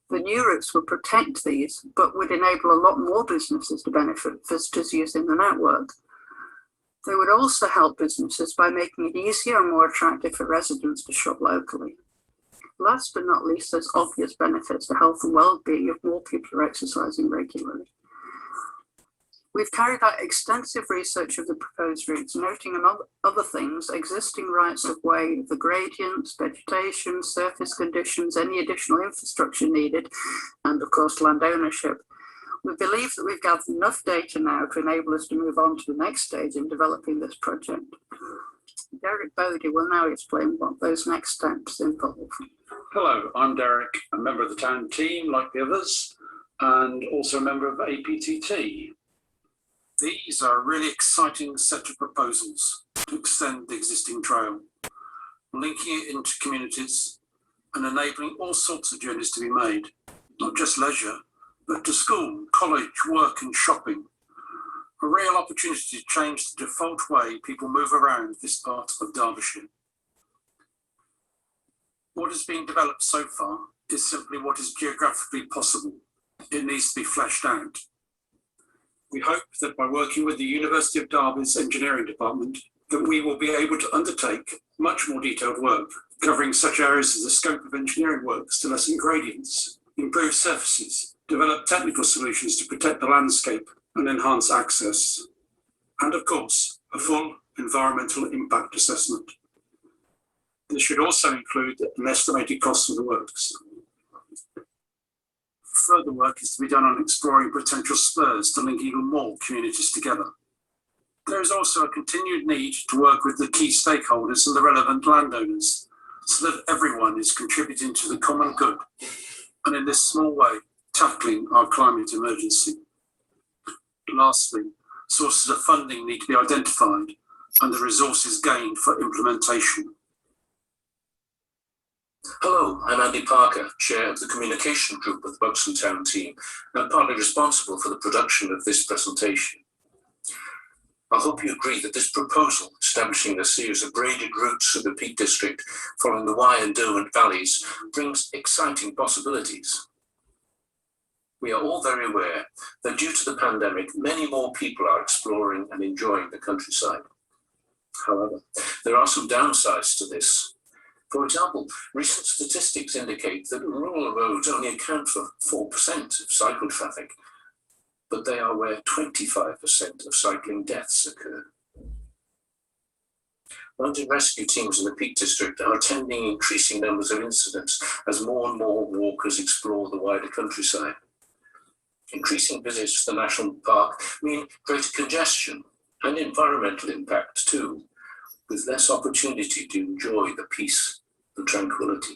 The new routes would protect these, but would enable a lot more businesses to benefit visitors using the network. They would also help businesses by making it easier and more attractive for residents to shop locally. Last but not least, there's obvious benefits to health and well-being if more people are exercising regularly. We've carried out extensive research of the proposed routes, noting among other things, existing rights of way, the gradients, vegetation, surface conditions, any additional infrastructure needed, and of course land ownership. We believe that we've gathered enough data now to enable us to move on to the next stage in developing this project. Derek Bodey will now explain what those next steps involve. Hello, I'm Derek, a member of the town team like the others, and also a member of APTT. These are a really exciting set of proposals to extend the existing trail, linking it into communities and enabling all sorts of journeys to be made, not just leisure, but to school, college, work and shopping. A real opportunity to change the default way people move around this part of Derbyshire. What is being developed so far is simply what is geographically possible. It needs to be fleshed out. We hope that by working with the University of Derby's engineering department, that we will be able to undertake much more detailed work, covering such areas as the scope of engineering works to lessen gradients, improve surfaces, develop technical solutions to protect the landscape and enhance access, and of course, a full environmental impact assessment. This should also include an estimated cost of the works. Further work is to be done on exploring potential spurs to link even more communities together. There is also a continued need to work with the key stakeholders and the relevant landowners so that everyone is contributing to the common good and in this small way tackling our climate emergency. Lastly, sources of funding need to be identified and the resources gained for implementation. Hello, I'm Andy Parker, Chair of the Communication Group of the Buxton Town Team, and partly responsible for the production of this presentation. I hope you agree that this proposal, establishing a series of braided routes through the Peak District following the Wye and Derwent valleys, brings exciting possibilities. We are all very aware that due to the pandemic, many more people are exploring and enjoying the countryside. However, there are some downsides to this. For example, recent statistics indicate that rural roads only account for 4% of cycle traffic, but they are where 25% of cycling deaths occur. Mountain rescue teams in the Peak District are attending increasing numbers of incidents as more and more walkers explore the wider countryside. Increasing visits to the national park mean greater congestion and environmental impact too, with less opportunity to enjoy the peace and tranquility.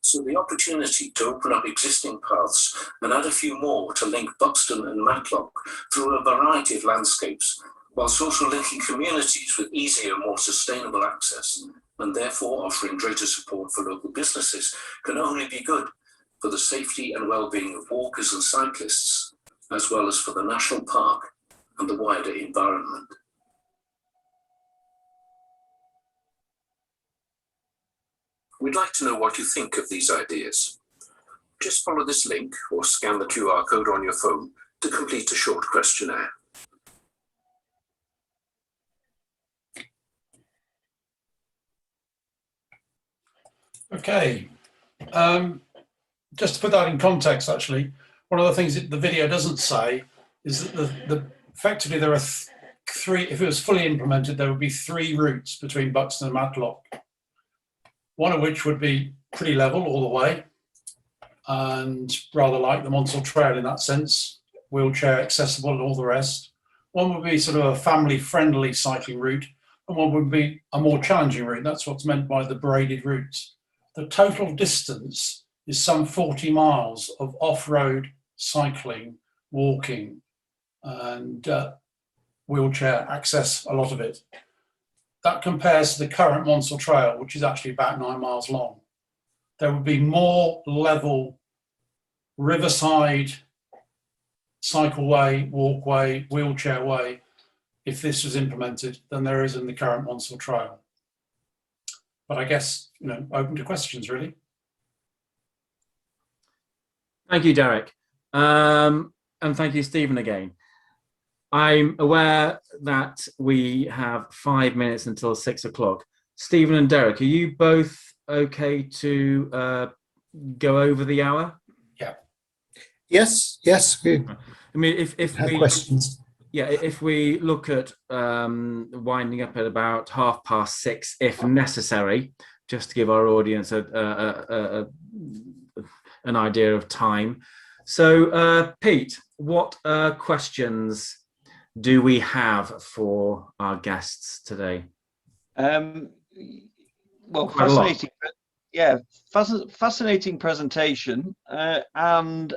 So the opportunity to open up existing paths and add a few more to link Buxton and Matlock through a variety of landscapes, while social linking communities with easier, more sustainable access, and therefore offering greater support for local businesses, can only be good for the safety and well-being of walkers and cyclists, as well as for the national park and the wider environment. We'd like to know what you think of these ideas. Just follow this link or scan the QR code on your phone to complete a short questionnaire. Okay, just to put that in context, actually, one of the things that the video doesn't say is that effectively there are three, if it was fully implemented, there would be 3 routes between Buxton and Matlock. One of which would be pretty level all the way and rather like the Monsell Trail in that sense, wheelchair accessible and all the rest. One would be sort of a family-friendly cycling route, and one would be a more challenging route. That's what's meant by the braided routes. The total distance is some 40 miles of off-road cycling, walking, and wheelchair access, a lot of it. That compares to the current Monsell Trail, which is actually about 9 miles long. There would be more level riverside cycleway, walkway, wheelchair way if this was implemented than there is in the current Monsell Trail. But I guess, you know, open to questions, really. Thank you, Derek. And thank you, Stephen, again. I'm aware that we have 5 minutes until 6 o'clock. Stephen and Derek, are you both okay to go over the hour? Yeah. Yes. We I mean, if have we questions. Yeah, if we look at winding up at about 6:30, if necessary, just to give our audience an idea of time. So, Pete, what questions do we have for our guests today? Well, Quite a lot. fascinating. Yeah, fascinating presentation and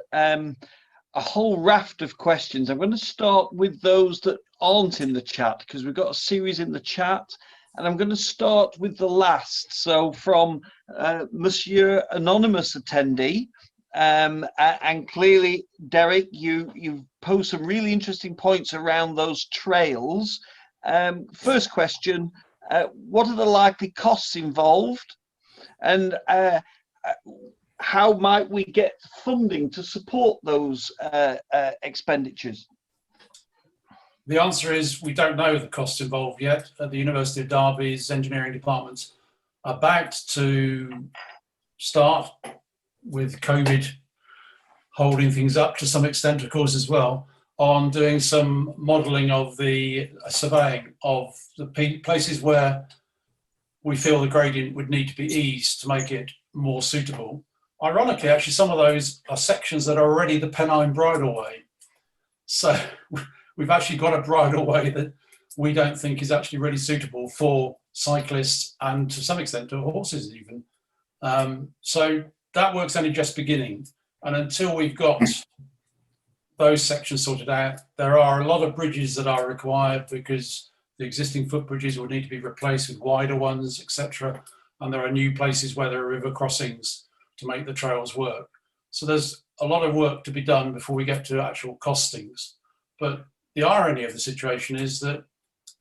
a whole raft of questions. I'm going to start with those that aren't in the chat because we've got a series in the chat, and I'm going to start with the last. So from Monsieur Anonymous Attendee, and clearly, Derek, you've posed some really interesting points around those trails. First question, what are the likely costs involved? And how might we get funding to support those expenditures? The answer is we don't know the costs involved yet. At the University of Derby's engineering department about to start, with COVID holding things up to some extent, of course, as well, on doing some modelling of the surveying of the places where we feel the gradient would need to be eased to make it more suitable. Ironically, actually, some of those are sections that are already the Pennine Bridleway. So we've actually got a bridleway that we don't think is actually really suitable for cyclists and to some extent to horses even. So that work's only just beginning. And until we've got those sections sorted out, there are a lot of bridges that are required because the existing footbridges would need to be replaced with wider ones, etc. And there are new places where there are river crossings to make the trails work. So there's a lot of work to be done before we get to actual costings. But the irony of the situation is that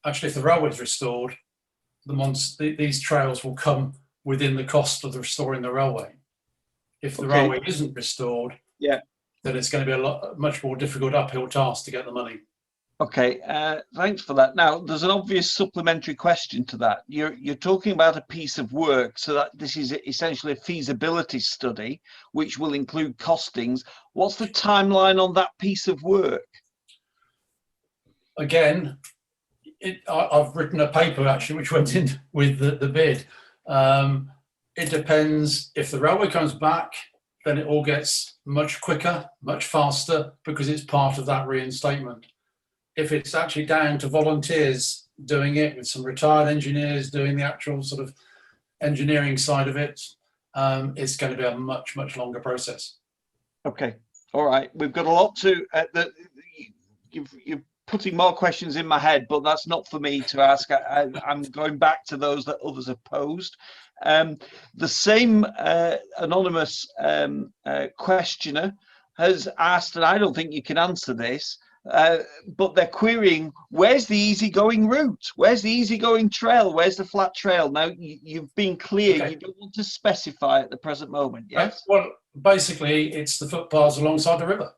actually if the railway is restored, these trails will come within the cost of restoring the railway. If the railway isn't restored, then it's going to be a much more difficult uphill task to get the money. Okay, thanks for that. Now, there's an obvious supplementary question to that. You're talking about a piece of work, so that this is essentially a feasibility study, which will include costings. What's the timeline on that piece of work? Again, I've written a paper actually which went in with the bid. It depends. If the railway comes back, then it all gets much quicker, much faster, because it's part of that reinstatement. If it's actually down to volunteers doing it, with some retired engineers doing the actual sort of engineering side of it, it's going to be a much, much longer process. Okay, all right. We've got a lot to, you're putting more questions in my head, but that's not for me to ask. I'm going back to those that others have posed. The same anonymous questioner has asked, and I don't think you can answer this, but they're querying, where's the easygoing route? Where's the easygoing trail? Where's the flat trail? Now, you've been clear, okay. You don't want to specify at the present moment, yes? Well, basically, it's the footpaths alongside the river.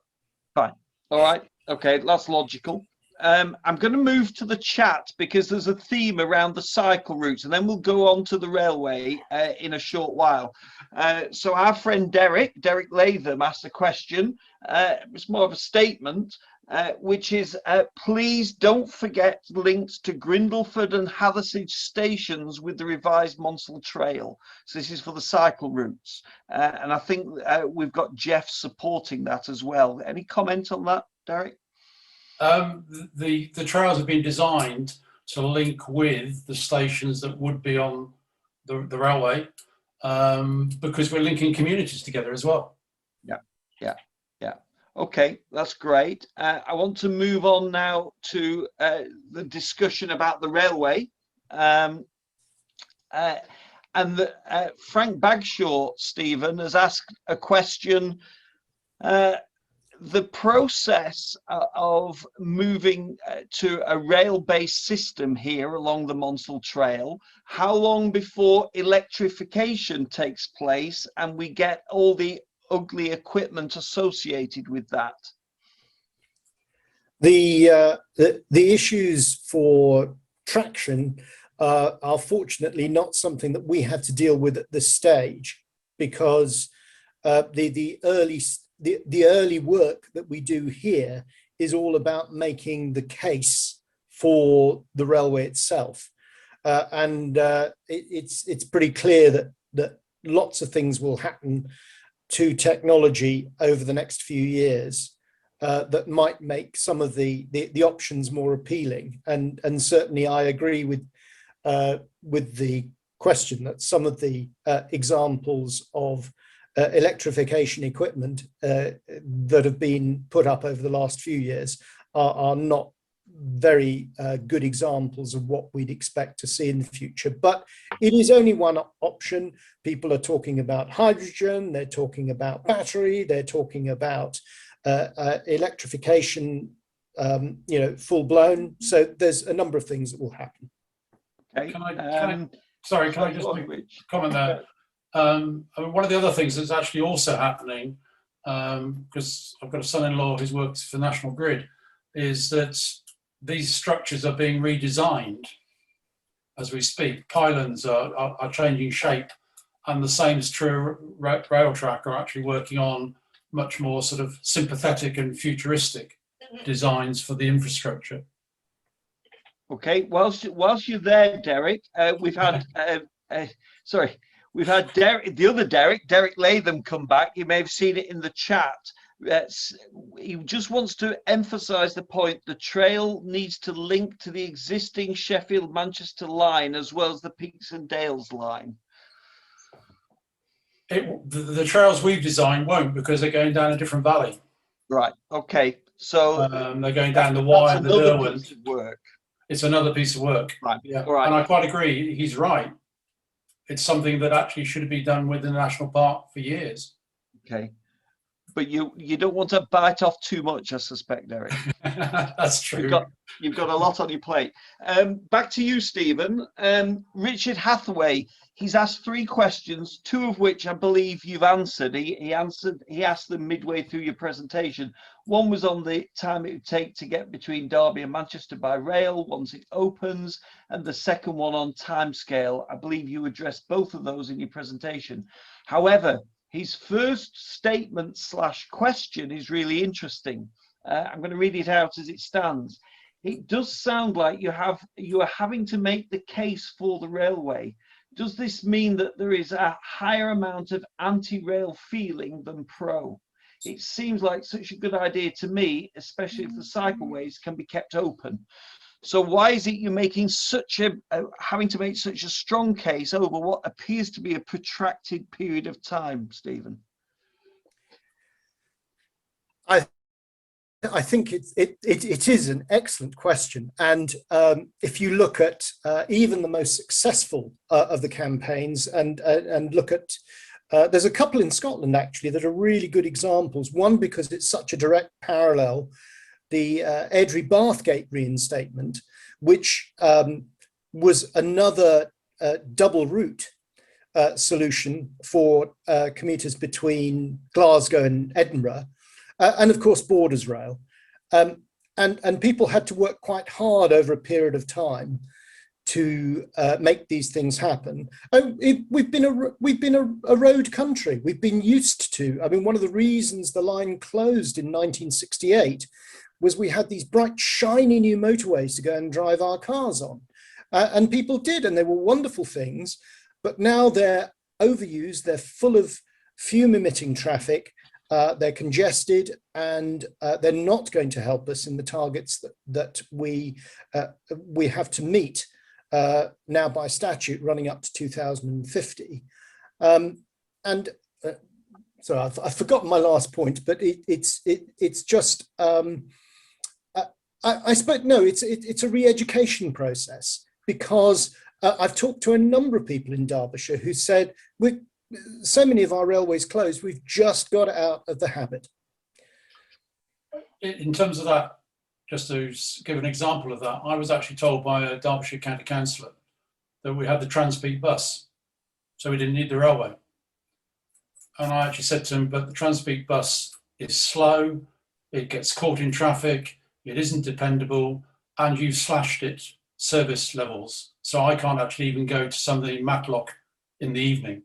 Fine. All right. Okay, that's logical. I'm going to move to the chat because there's a theme around the cycle routes, and then we'll go on to the railway in a short while. So our friend Derek Latham asked a question. It's more of a statement. Which is, please don't forget links to Grindleford and Hathersage stations with the revised Monsell Trail. So this is for the cycle routes. And I think we've got Jeff supporting that as well. Any comment on that, Derek? The trails have been designed to link with the stations that would be on the railway, because we're linking communities together as well. Yeah. Okay, that's great. I want to move on now to the discussion about the railway. And Frank Bagshaw, Stephen, has asked a question. The process of moving to a rail-based system here along the Monsell Trail, how long before electrification takes place and we get all the ugly equipment associated with that? The issues for traction are fortunately not something that we have to deal with at this stage, because the early work that we do here is all about making the case for the railway itself, and it's pretty clear that lots of things will happen to technology over the next few years that might make some of the options more appealing. And certainly I agree with the question that some of the examples of electrification equipment that have been put up over the last few years are not very good examples of what we'd expect to see in the future. But it is only one option. People are talking about hydrogen, they're talking about battery, they're talking about electrification, full blown. So there's a number of things that will happen. Okay. Can I just comment there? One of the other things that's actually also happening, because I've got a son-in-law who works for National Grid, is that these structures are being redesigned as we speak. Pylons are changing shape, and the same is true. Rail track are actually working on much more sort of sympathetic and futuristic designs for the infrastructure. Okay, whilst you're there, Derek, we've had we've had the other Derek Latham come back. You may have seen it in the chat. He just wants to emphasize the point: the trail needs to link to the existing Sheffield-Manchester line as well as the Peaks and Dales line. The trails we've designed won't, because they're going down a different valley. Right. Okay. So they're going down the Wye and the Derwent. It's another piece of work. Right. Yeah. All right. And I quite agree. He's right. It's something that actually should be done within the national park for years. Okay. but you don't want to bite off too much, I suspect, Derek. That's true. You've got a lot on your plate. Back to you, Stephen. Richard Hathaway, he's asked 3 questions, 2 of which I believe you've answered. He asked them midway through your presentation. One was on the time it would take to get between Derby and Manchester by rail once it opens, and the second one on timescale. I believe you addressed both of those in your presentation. However, his first statement / question is really interesting. I'm going to read it out as it stands. It does sound like you are having to make the case for the railway. Does this mean that there is a higher amount of anti-rail feeling than pro? It seems like such a good idea to me, especially if the cycleways can be kept open. So why is it you're making having to make such a strong case over what appears to be a protracted period of time, Stephen? I think it is an excellent question, and if you look at even the most successful of the campaigns, and look at there's a couple in Scotland actually that are really good examples. One, because it's such a direct parallel, the Airdrie Bathgate reinstatement, which was another double route solution for commuters between Glasgow and Edinburgh. And of course, Borders Rail, and people had to work quite hard over a period of time to make these things happen. We've been a road country. We've been used to. I mean, one of the reasons the line closed in 1968 was we had these bright, shiny new motorways to go and drive our cars on, and people did, and they were wonderful things. But now they're overused. They're full of fume-emitting traffic. They're congested, and they're not going to help us in the targets that we have to meet now by statute, running up to 2050. So I've forgotten my last point, but it's just I suppose no, it's a re-education process, because I've talked to a number of people in Derbyshire who said, so many of our railways closed, we've just got out of the habit. In terms of that, just to give an example of that, I was actually told by a Derbyshire County Councillor that we had the Transpeak bus, so we didn't need the railway. And I actually said to him, but the Transpeak bus is slow, it gets caught in traffic, it isn't dependable, and you've slashed its service levels. So I can't actually even go to somebody in Matlock in the evening.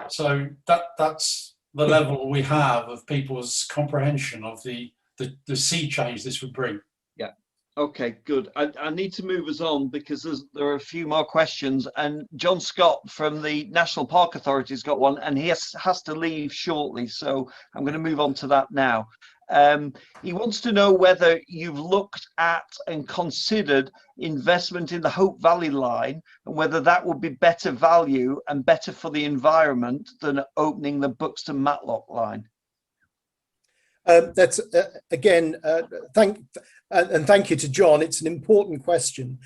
So that's the level we have of people's comprehension of the sea change this would bring. Yeah. Okay, good. I need to move us on, because there are a few more questions, and John Scott from the National Park Authority has got one, and he has to leave shortly, so I'm going to move on to that now. He wants to know whether you've looked at and considered investment in the Hope Valley line, and whether that would be better value and better for the environment than opening the Buxton Matlock line. That's again, thank you to John. It's an important question,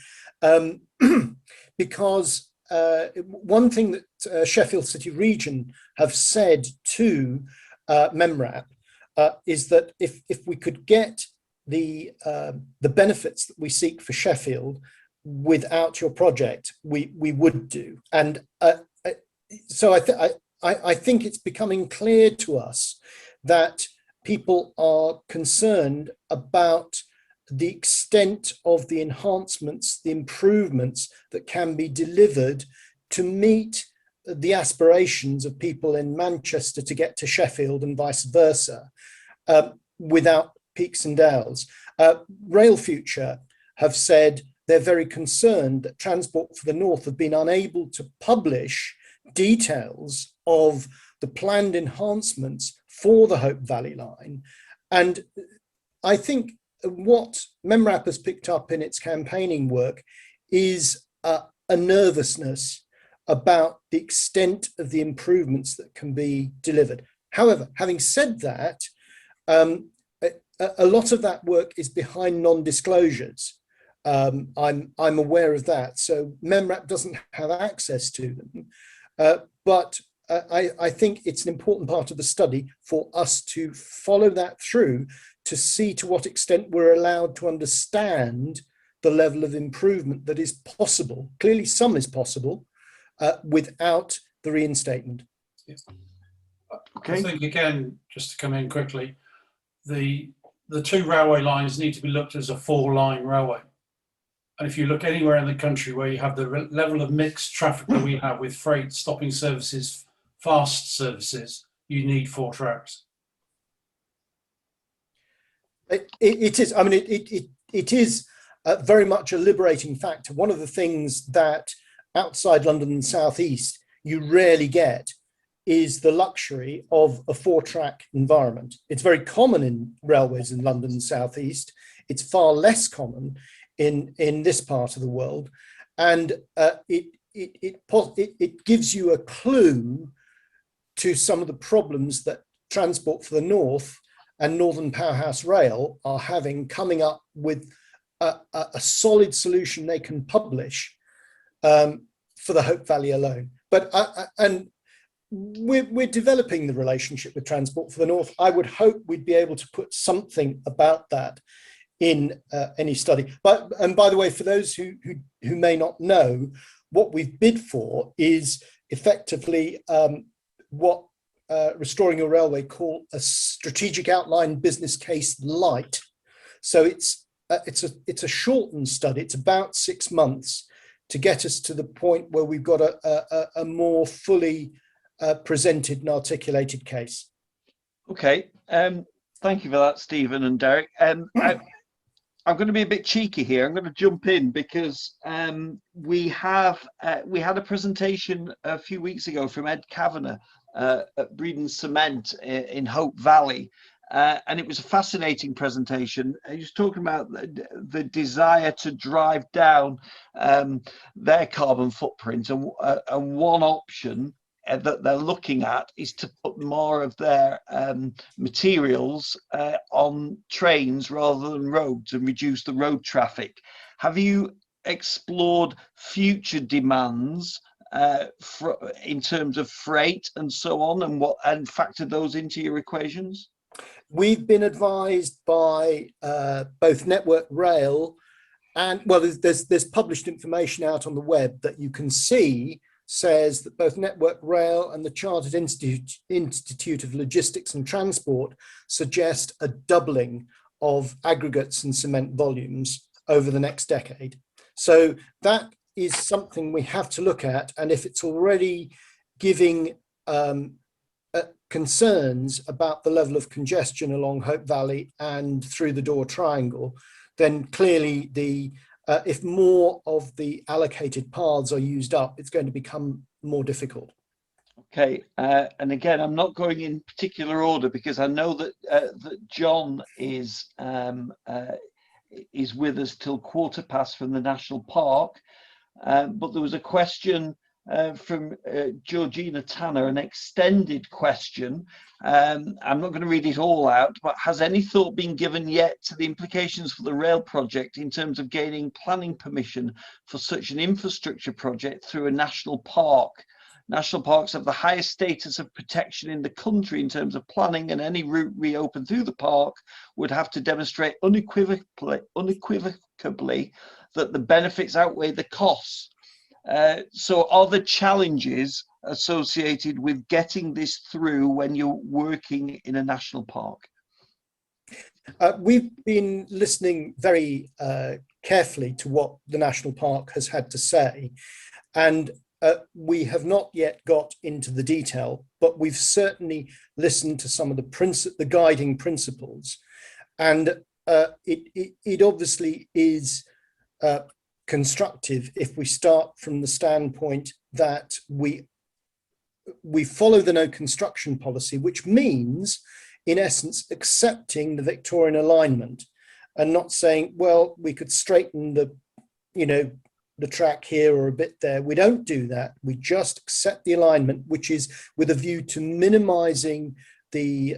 because one thing that Sheffield City Region have said to MEMRAP is that if we could get the benefits that we seek for Sheffield without your project, we would do. And so I think it's becoming clear to us that people are concerned about the extent of the enhancements, the improvements that can be delivered to meet the aspirations of people in Manchester to get to Sheffield and vice versa, without peaks and dales. Rail Future have said they're very concerned that Transport for the North have been unable to publish details of the planned enhancements for the Hope Valley line. And I think what MEMRAP has picked up in its campaigning work is a nervousness about the extent of the improvements that can be delivered. However, having said that, a lot of that work is behind non-disclosures. I'm aware of that, so MEMRAP doesn't have access to them. But I think it's an important part of the study for us to follow that through to see to what extent we're allowed to understand the level of improvement that is possible. Clearly some is possible without the reinstatement. Okay. I think, again, just to come in quickly, the two railway lines need to be looked as a 4-line railway. And if you look anywhere in the country where you have the level of mixed traffic that we have with freight, stopping services, fast services, you need 4 tracks. It is, I mean, it is very much a liberating factor. One of the things that outside London and South East you rarely get is the luxury of a 4-track environment. It's very common in railways in London and South East. It's far less common in this part of the world, and it gives you a clue to some of the problems that Transport for the North and Northern Powerhouse Rail are having, coming up with a solid solution they can publish for the Hope Valley alone. But and we're developing the relationship with Transport for the North. I would hope we'd be able to put something about that in any study. And by the way, for those who may not know, what we've bid for is effectively what Restoring Your Railway call a strategic outline business case light. So it's a shortened study. It's about 6 months to get us to the point where we've got a more fully presented and articulated case. Okay, thank you for that, Stephen and Derek. I'm going to be a bit cheeky here. I'm going to jump in because we had a presentation a few weeks ago from Ed Kavanagh at Breeden Cement in Hope Valley. And it was a fascinating presentation. He was talking about the desire to drive down their carbon footprint, and one option that they're looking at is to put more of their materials on trains rather than roads and reduce the road traffic. Have you explored future demands in terms of freight and so on, and factored those into your equations? We've been advised by both Network Rail and, well, there's published information out on the web that you can see says that both Network Rail and the Chartered Institute of Logistics and Transport suggest a doubling of aggregates and cement volumes over the next decade. So that is something we have to look at. And if it's already giving concerns about the level of congestion along Hope Valley and through the Door Triangle, then clearly if more of the allocated paths are used up, it's going to become more difficult. Okay, and again, I'm not going in particular order because I know that that John is with us till 15:15 from the National Park, but there was a question from Georgina Tanner, an extended question. I'm not going to read it all out, but has any thought been given yet to the implications for the rail project in terms of gaining planning permission for such an infrastructure project through a national park? National parks have the highest status of protection in the country in terms of planning, and any route reopened through the park would have to demonstrate unequivocally that the benefits outweigh the costs. So are there challenges associated with getting this through when you're working in a national park? We've been listening very carefully to what the national park has had to say, and we have not yet got into the detail, but we've certainly listened to some of the guiding principles, and it obviously is constructive if we start from the standpoint that we follow the no construction policy, which means in essence accepting the Victorian alignment and not saying, well, we could straighten the track here or a bit there. We don't do that. We just accept the alignment, which is with a view to minimizing the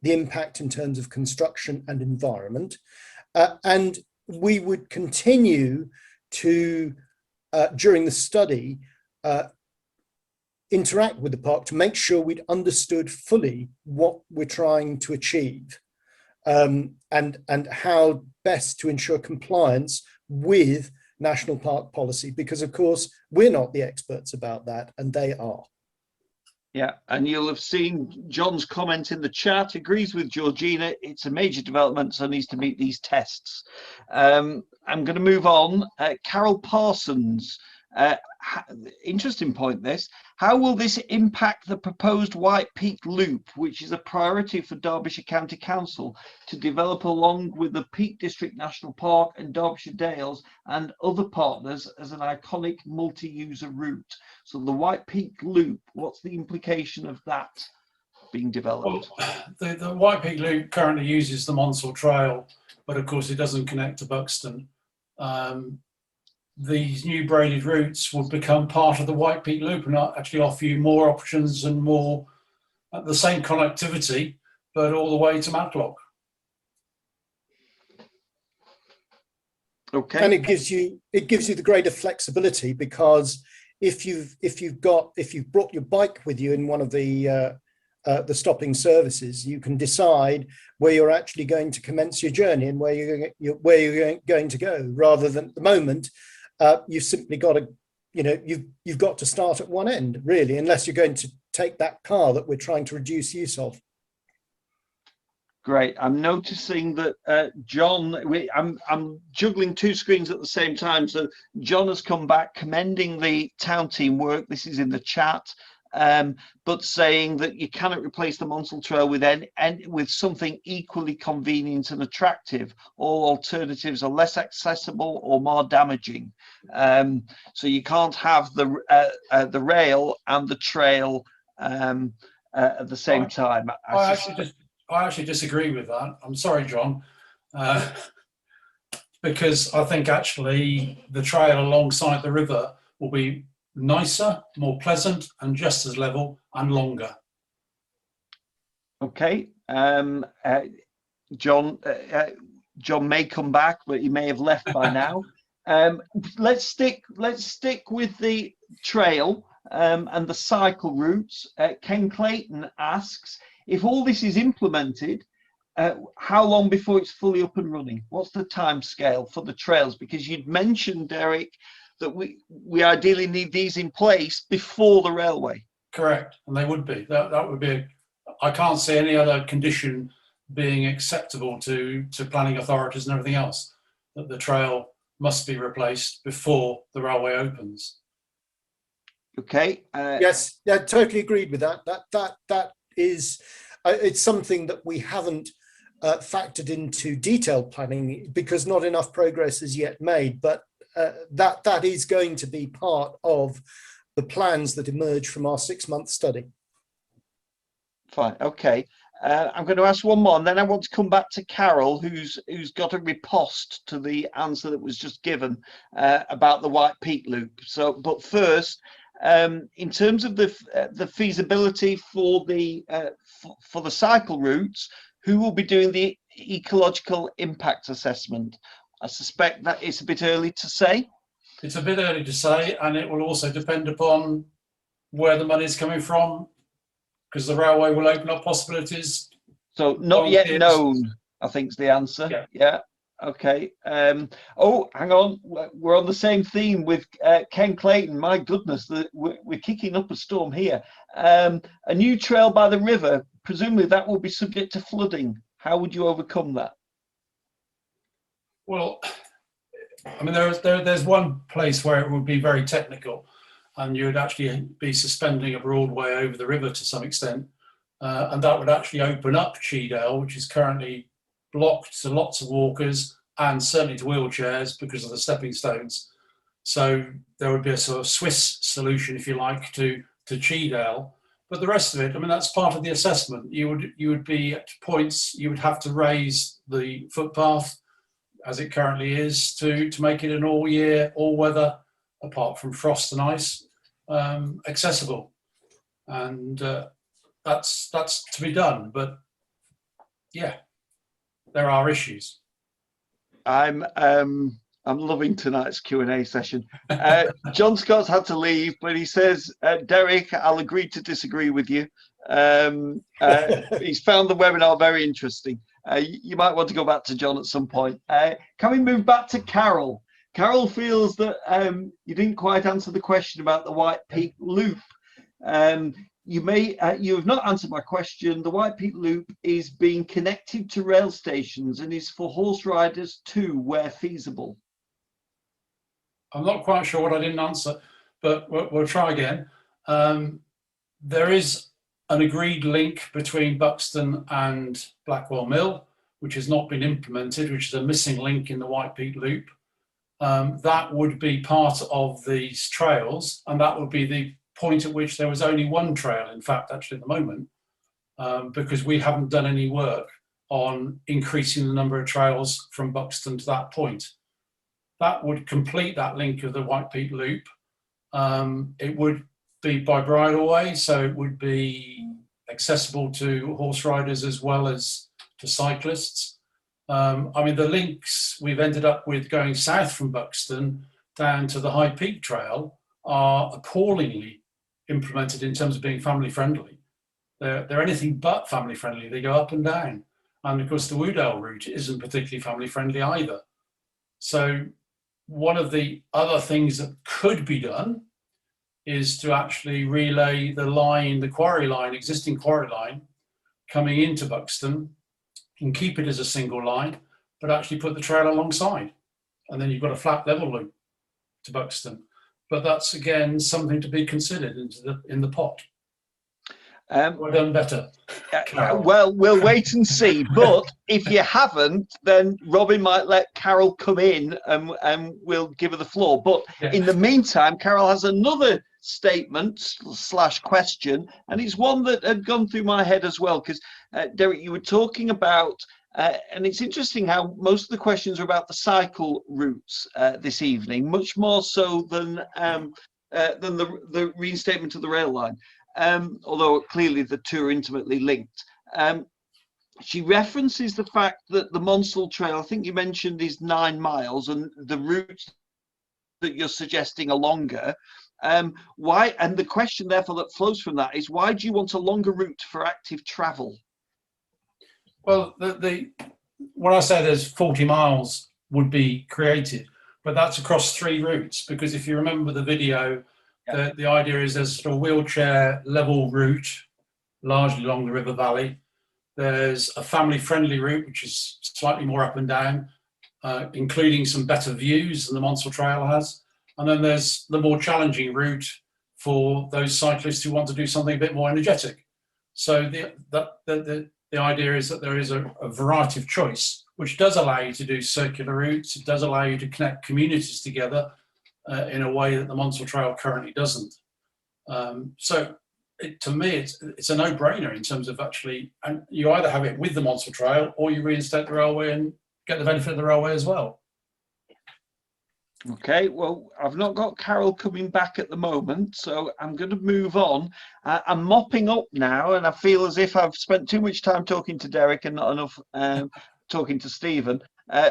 impact in terms of construction and environment, and we would continue to, during the study, interact with the park to make sure we'd understood fully what we're trying to achieve, and how best to ensure compliance with national park policy, because of course we're not the experts about that and they are. Yeah, and you'll have seen John's comment in the chat, agrees with Georgina. It's a major development, so needs to meet these tests. I'm going to move on. Carol Parsons, interesting point this. How will this impact the proposed White Peak Loop, which is a priority for Derbyshire County Council to develop along with the Peak District National Park and Derbyshire Dales and other partners as an iconic multi-user route? So the White Peak Loop, what's the implication of that being developed? Well, the White Peak Loop currently uses the Monsell Trail, but of course it doesn't connect to Buxton. These new braided routes will become part of the White Peak Loop and actually offer you more options and more the same connectivity, but all the way to Matlock. Okay. And it gives you the greater flexibility, because if you've brought your bike with you in one of the stopping services, you can decide where you're actually going to commence your journey and where you're going to go, rather than at the moment. You've simply got to, you've got to start at one end, really, unless you're going to take that car that we're trying to reduce use of. Great. I'm noticing that John, I'm juggling two screens at the same time. So John has come back commending the town team work. This is in the chat. But saying that you cannot replace the Monsell Trail with something equally convenient and attractive. All alternatives are less accessible or more damaging. So you can't have the rail and the trail at the same time. I actually disagree with that. I'm sorry, John, because I think actually the trail alongside the river will be nicer, more pleasant, and just as level and longer. Okay. John may come back, but he may have left by now. Let's stick with the trail and the cycle routes. Ken Clayton asks, if all this is implemented, how long before it's fully up and running? What's the time scale for the trails? Because you'd mentioned, Derek, that we ideally need these in place before the railway. Correct, and they would be. That would be. I can't see any other condition being acceptable to planning authorities and everything else. That the trail must be replaced before the railway opens. Okay. Yes, yeah, totally agreed with that. That is, it's something that we haven't factored into detailed planning because not enough progress is yet made. But that is going to be part of the plans that emerge from our 6-month study. Fine. Okay. I'm going to ask one more, and then I want to come back to Carol, who's got a riposte to the answer that was just given about the White Peak Loop. So, but first, in terms of the feasibility for the cycle routes, who will be doing the ecological impact assessment? I suspect that it's a bit early to say. It's a bit early to say, and it will also depend upon where the money is coming from, because the railway will open up possibilities. So not yet known, I think is the answer. Yeah. Okay. Oh, hang on. We're on the same theme with Ken Clayton. My goodness, we're kicking up a storm here. A new trail by the river, presumably that will be subject to flooding. How would you overcome that? Well, I mean, there's one place where it would be very technical, and you would actually be suspending a broadway over the river to some extent, and that would actually open up Chaytow, which is currently blocked to lots of walkers and certainly to wheelchairs because of the stepping stones. So there would be a sort of Swiss solution, if you like, to Chaytow. But the rest of it, I mean, that's part of the assessment. You would be at points, you would have to raise the footpath as it currently is to make it an all year, all weather, apart from frost and ice, accessible. And that's to be done. But yeah, there are issues. I'm I'm loving tonight's Q&A session. John Scott's had to leave, but he says, Derek, I'll agree to disagree with you. He's found the webinar very interesting. You might want to go back to John at some point. Can we move back to Carol? Carol feels that you didn't quite answer the question about the White Peak Loop. You have not answered my question. The White Peak Loop is being connected to rail stations and is for horse riders too, where feasible. I'm not quite sure what I didn't answer, but we'll try again. There is an agreed link between Buxton and Blackwell Mill, which has not been implemented, which is a missing link in the White Peak Loop. That would be part of these trails, and that would be the point at which there was only one trail, in fact, actually at the moment, because we haven't done any work on increasing the number of trails from Buxton to that point. That would complete that link of the White Peak Loop. It would be by bridleway, so it would be accessible to horse riders as well as to cyclists. I mean, the links we've ended up with going south from Buxton down to the High Peak Trail are appallingly implemented in terms of being family friendly. They're anything but family friendly. They go up and down. And of course, the Woodale route isn't particularly family friendly either. So one of the other things that could be done is to actually relay the line, the quarry line, existing quarry line, coming into Buxton, and keep it as a single line, but actually put the trail alongside. And then you've got a flat level loop to Buxton. But that's, again, something to be considered in the pot. We've done better. Well, we'll wait and see. But if you haven't, then Robin might let Carol come in and we'll give her the floor. But in the meantime, Carol has another statement / question, and it's one that had gone through my head as well, because Derek, you were talking about, and it's interesting how most of the questions are about the cycle routes this evening, much more so than the reinstatement of the rail line. Although clearly the two are intimately linked. She references the fact that the Monsell Trail, I think you mentioned, is 9 miles, and the route that you're suggesting are longer. Why? And the question, therefore, that flows from that is, why do you want a longer route for active travel? Well, when I say there's 40 miles would be created, but that's across 3 routes, because if you remember the video, the idea is there's sort of a wheelchair level route, largely along the river valley. There's a family friendly route, which is slightly more up and down, including some better views than the Monsell Trail has. And then there's the more challenging route for those cyclists who want to do something a bit more energetic. So the idea is that there is a variety of choice, which does allow you to do circular routes. It does allow you to connect communities together in a way that the Monsell Trail currently doesn't. So to me, it's a no-brainer in terms of actually, and you either have it with the Monsell Trail or you reinstate the railway and get the benefit of the railway as well. Okay, well, I've not got Carol coming back at the moment, so I'm going to move on. I'm mopping up now, and I feel as if I've spent too much time talking to Derek and not enough talking to Stephen.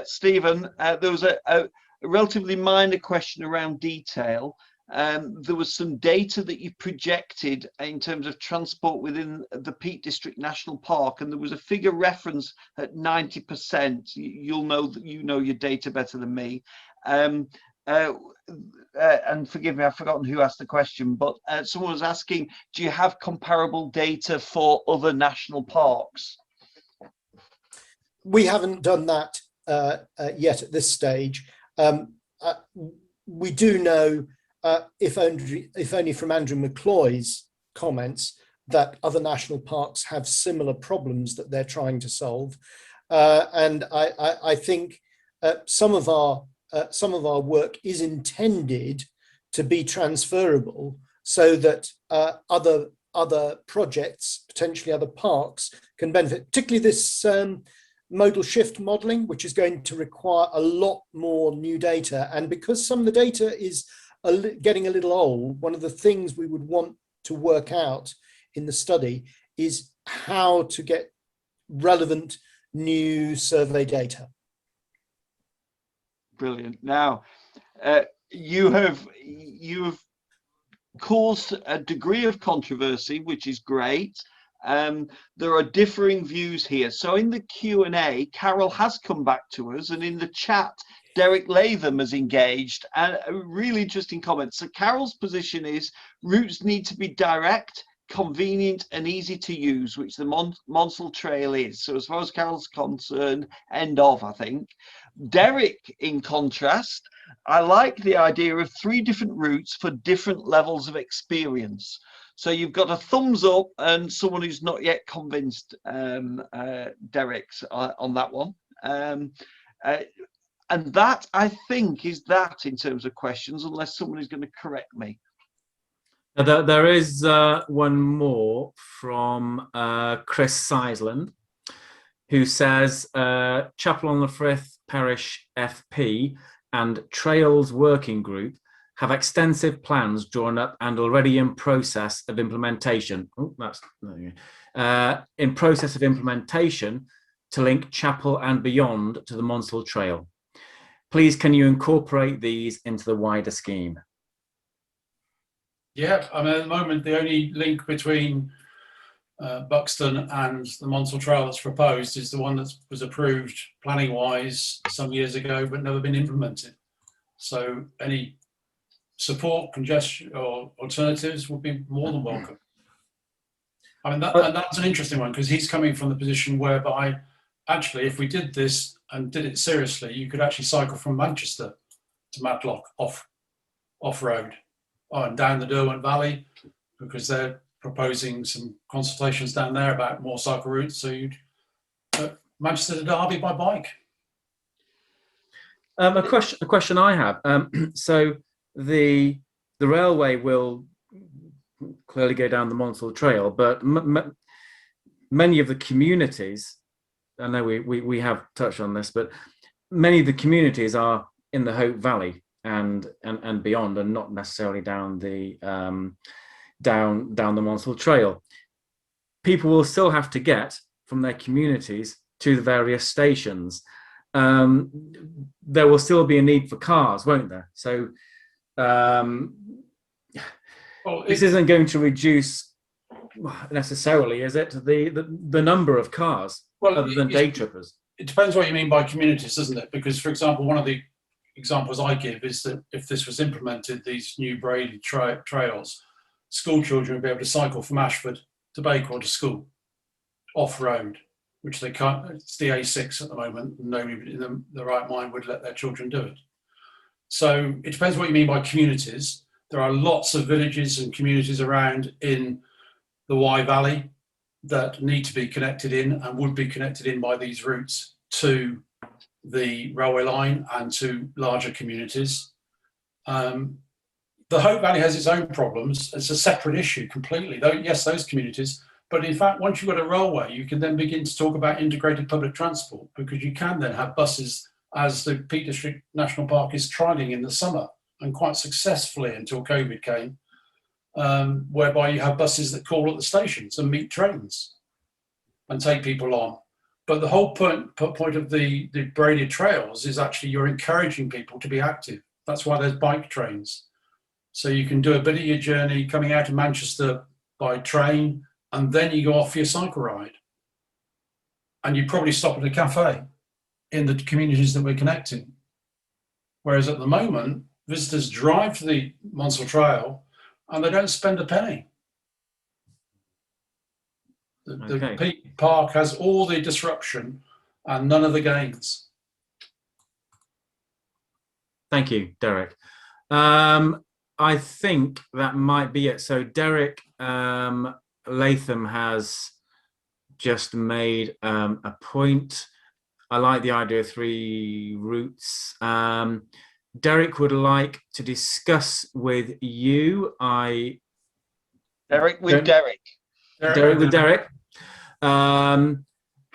Stephen, there was a relatively minor question around detail. There was some data that you projected in terms of transport within the Peak District National Park, and there was a figure reference at 90%. You'll know that you know your data better than me. And forgive me, I've forgotten who asked the question, but someone was asking, do you have comparable data for other national parks? We haven't done that yet at this stage. We do know, if only from Andrew McCloy's comments, that other national parks have similar problems that they're trying to solve. And I think some of our work is intended to be transferable, so that other projects, potentially other parks, can benefit, particularly this modal shift modelling, which is going to require a lot more new data. And because some of the data is getting a little old, one of the things we would want to work out in the study is how to get relevant new survey data. Brilliant. Now, you have caused a degree of controversy, which is great. There are differing views here. So in the Q&A, Carol has come back to us, and in the chat, Derek Latham has engaged, and a really interesting comment. So Carol's position is routes need to be direct, convenient and easy to use, which the Monsell Trail is. So as far as Carol's concerned, end of, I think. Derek, in contrast, I like the idea of 3 different routes for different levels of experience. So you've got a thumbs up and someone who's not yet convinced, Derek's on that one. And that, I think, is that in terms of questions, unless someone is going to correct me. There is one more from Chris Seisland, who says, Chapel on the Frith Parish FP and Trails Working Group have extensive plans drawn up and already in process of implementation. Oh, that's in process of implementation to link Chapel and beyond to the Monsell Trail. Please, can you incorporate these into the wider scheme? Yeah, I mean, at the moment, the only link between Buxton and the Monsell Trail that's proposed is the one that was approved planning-wise some years ago, but never been implemented. So any support, congestion, or alternatives would be more than welcome. I mean, and that's an interesting one, because he's coming from the position whereby, actually, if we did this and did it seriously, you could actually cycle from Manchester to Matlock off-road and down the Derwent Valley, because they're proposing some consultations down there about more cycle routes. So you'd Manchester to Derby by bike. A question I have. So the railway will clearly go down the Monsell Trail, but many of the communities, I know we have touched on this, but many of the communities are in the Hope Valley and beyond, and not necessarily down the down the Monsell Trail. People will still have to get from their communities to the various stations. There will still be a need for cars, won't there? So this isn't going to reduce necessarily, is it, the number of cars, other than day trippers? It depends what you mean by communities, doesn't it? Because, for example, one of the examples I give is that if this was implemented, these new braided trails, school children would be able to cycle from Ashford to Bakewell to school off-road, which they can't. It's the A6 at the moment. Nobody in the right mind would let their children do it. So it depends what you mean by communities. There are lots of villages and communities around in the Wye Valley that need to be connected in and would be connected in by these routes to the railway line and to larger communities. The Hope Valley has its own problems. It's a separate issue completely. Though, yes, those communities, but in fact, once you've got a railway, you can then begin to talk about integrated public transport, because you can then have buses, as the Peak District National Park is trialling in the summer, and quite successfully until COVID came, whereby you have buses that call at the stations and meet trains and take people on. But the whole point of the braided trails is actually you're encouraging people to be active. That's why there's bike trains. So you can do a bit of your journey coming out of Manchester by train, and then you go off for your cycle ride. And you probably stop at a cafe in the communities that we're connecting. Whereas at the moment, visitors drive to the Monsell Trail and they don't spend a penny. The Peak Park has all the disruption and none of the gains. Thank you, Derek. I think that might be it. So Derek Latham has just made a point. I like the idea of 3 routes. Derek would like to discuss with you. Derek with Derek. Derek with Derek. How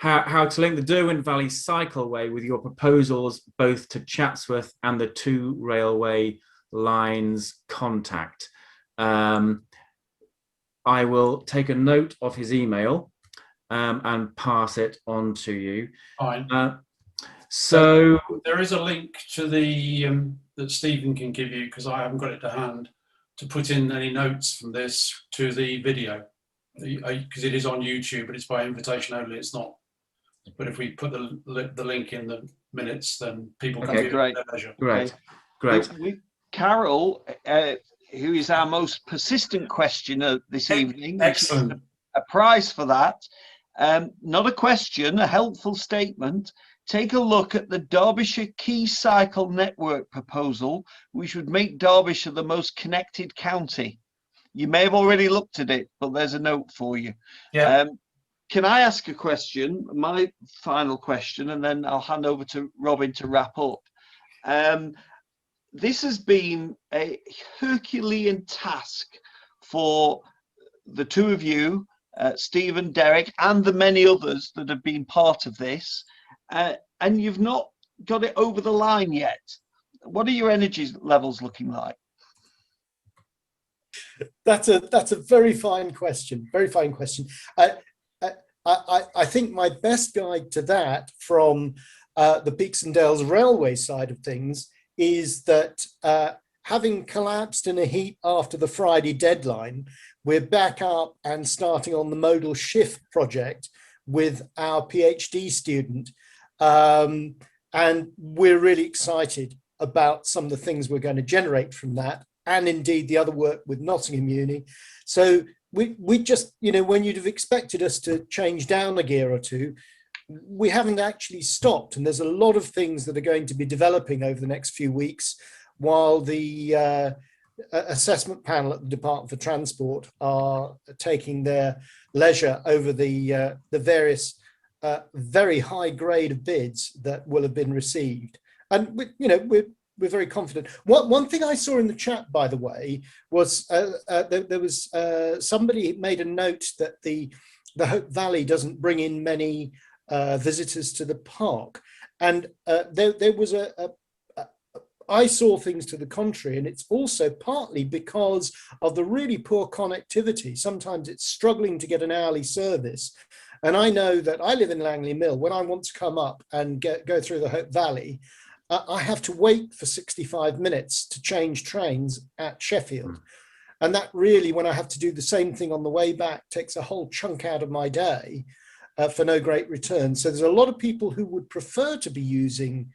to link the Derwent Valley Cycleway with your proposals both to Chatsworth and the 2 railway lines contact. I will take a note of his email and pass it on to you. Fine. So there is a link to the that Stephen can give you, because I haven't got it to hand, to put in any notes from this to the video, because it is on YouTube, but it's by invitation only. It's not. But if we put the link in the minutes, then people can view it at their leisure. Great, Okay. great. Carol, who is our most persistent questioner this evening. Excellent. A prize for that. Not a question, a helpful statement. Take a look at the Derbyshire Key Cycle Network proposal, which would make Derbyshire the most connected county. You may have already looked at it, but there's a note for you. Yeah. Can I ask a question, my final question, and then I'll hand over to Robin to wrap up. This has been a Herculean task for the two of you, Stephen, Derek, and the many others that have been part of this, and you've not got it over the line yet. What are your energy levels looking like? That's a very fine question. Very fine question. I think my best guide to that from the Peaks and Dales Railway side of things is that having collapsed in a heap after the Friday deadline, we're back up and starting on the modal shift project with our PhD student. And we're really excited about some of the things we're going to generate from that, and indeed the other work with Nottingham Uni. So we just, you know, when you'd have expected us to change down a gear or two, we haven't actually stopped. And there's a lot of things that are going to be developing over the next few weeks while the assessment panel at the Department for Transport are taking their leisure over the various very high grade of bids that will have been received. And we're very confident. One thing I saw in the chat, by the way, was there was somebody made a note that the Hope Valley doesn't bring in many visitors to the park, and there was I saw things to the contrary, and it's also partly because of the really poor connectivity. Sometimes it's struggling to get an hourly service, and I know that I live in Langley Mill. When I want to come up and go through the Hope Valley, I have to wait for 65 minutes to change trains at Sheffield. And that really, when I have to do the same thing on the way back, takes a whole chunk out of my day for no great return. So there's a lot of people who would prefer to be using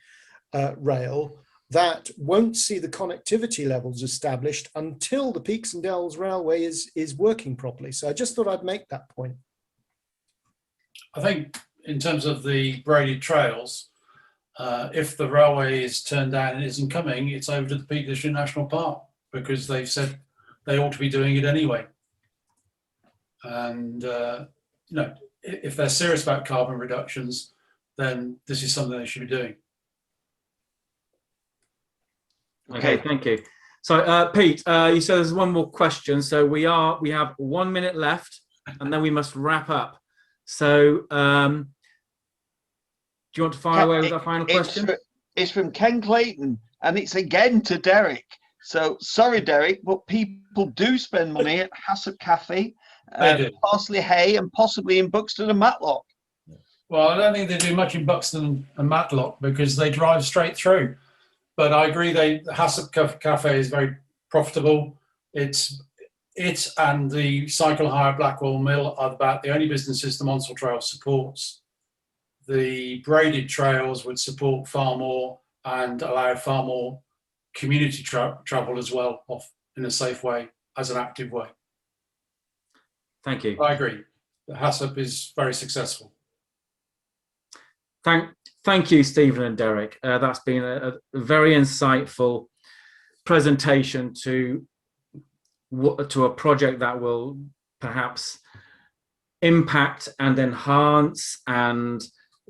rail that won't see the connectivity levels established until the Peaks and Dales Railway is working properly. So I just thought I'd make that point. I think in terms of the braided trails, if the railway is turned down and isn't coming, it's over to the Peak District National Park, because they've said they ought to be doing it anyway. And if they're serious about carbon reductions, then this is something they should be doing. Okay, thank you. So Pete, you said there's one more question. So we have 1 minute left, and then we must wrap up. So do you want to fire away with that final question? It's from Ken Clayton, and it's again to Derek. So sorry, Derek, but people do spend money at Hassop Cafe, Parsley Hay, and possibly in Buxton and Matlock. Well, I don't think they do much in Buxton and Matlock because they drive straight through. But I agree, Hassop Cafe is very profitable. It and the Cycle Hire at Blackwall Mill are about the only businesses the Monsell Trail supports. The braided trails would support far more and allow far more community travel as well, off in a safe way, as an active way. Thank you. I agree. The Hassop is very successful. Thank you, Stephen and Derek. That's been a very insightful presentation to a project that will perhaps impact and enhance and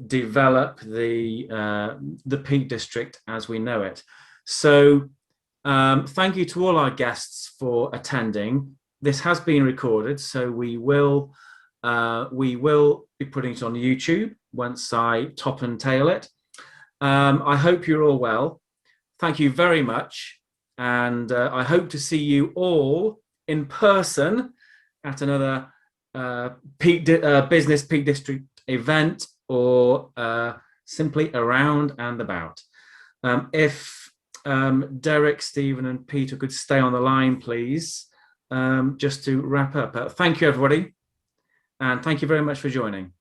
develop the Peak District as we know it. So thank you to all our guests for attending. This has been recorded, so we will be putting it on YouTube once I top and tail it. I hope you're all well. Thank you very much, and I hope to see you all in person at another Business Peak District event or simply around and about. If Derek, Stephen and Peter could stay on the line, please, just to wrap up. Thank you, everybody. And thank you very much for joining.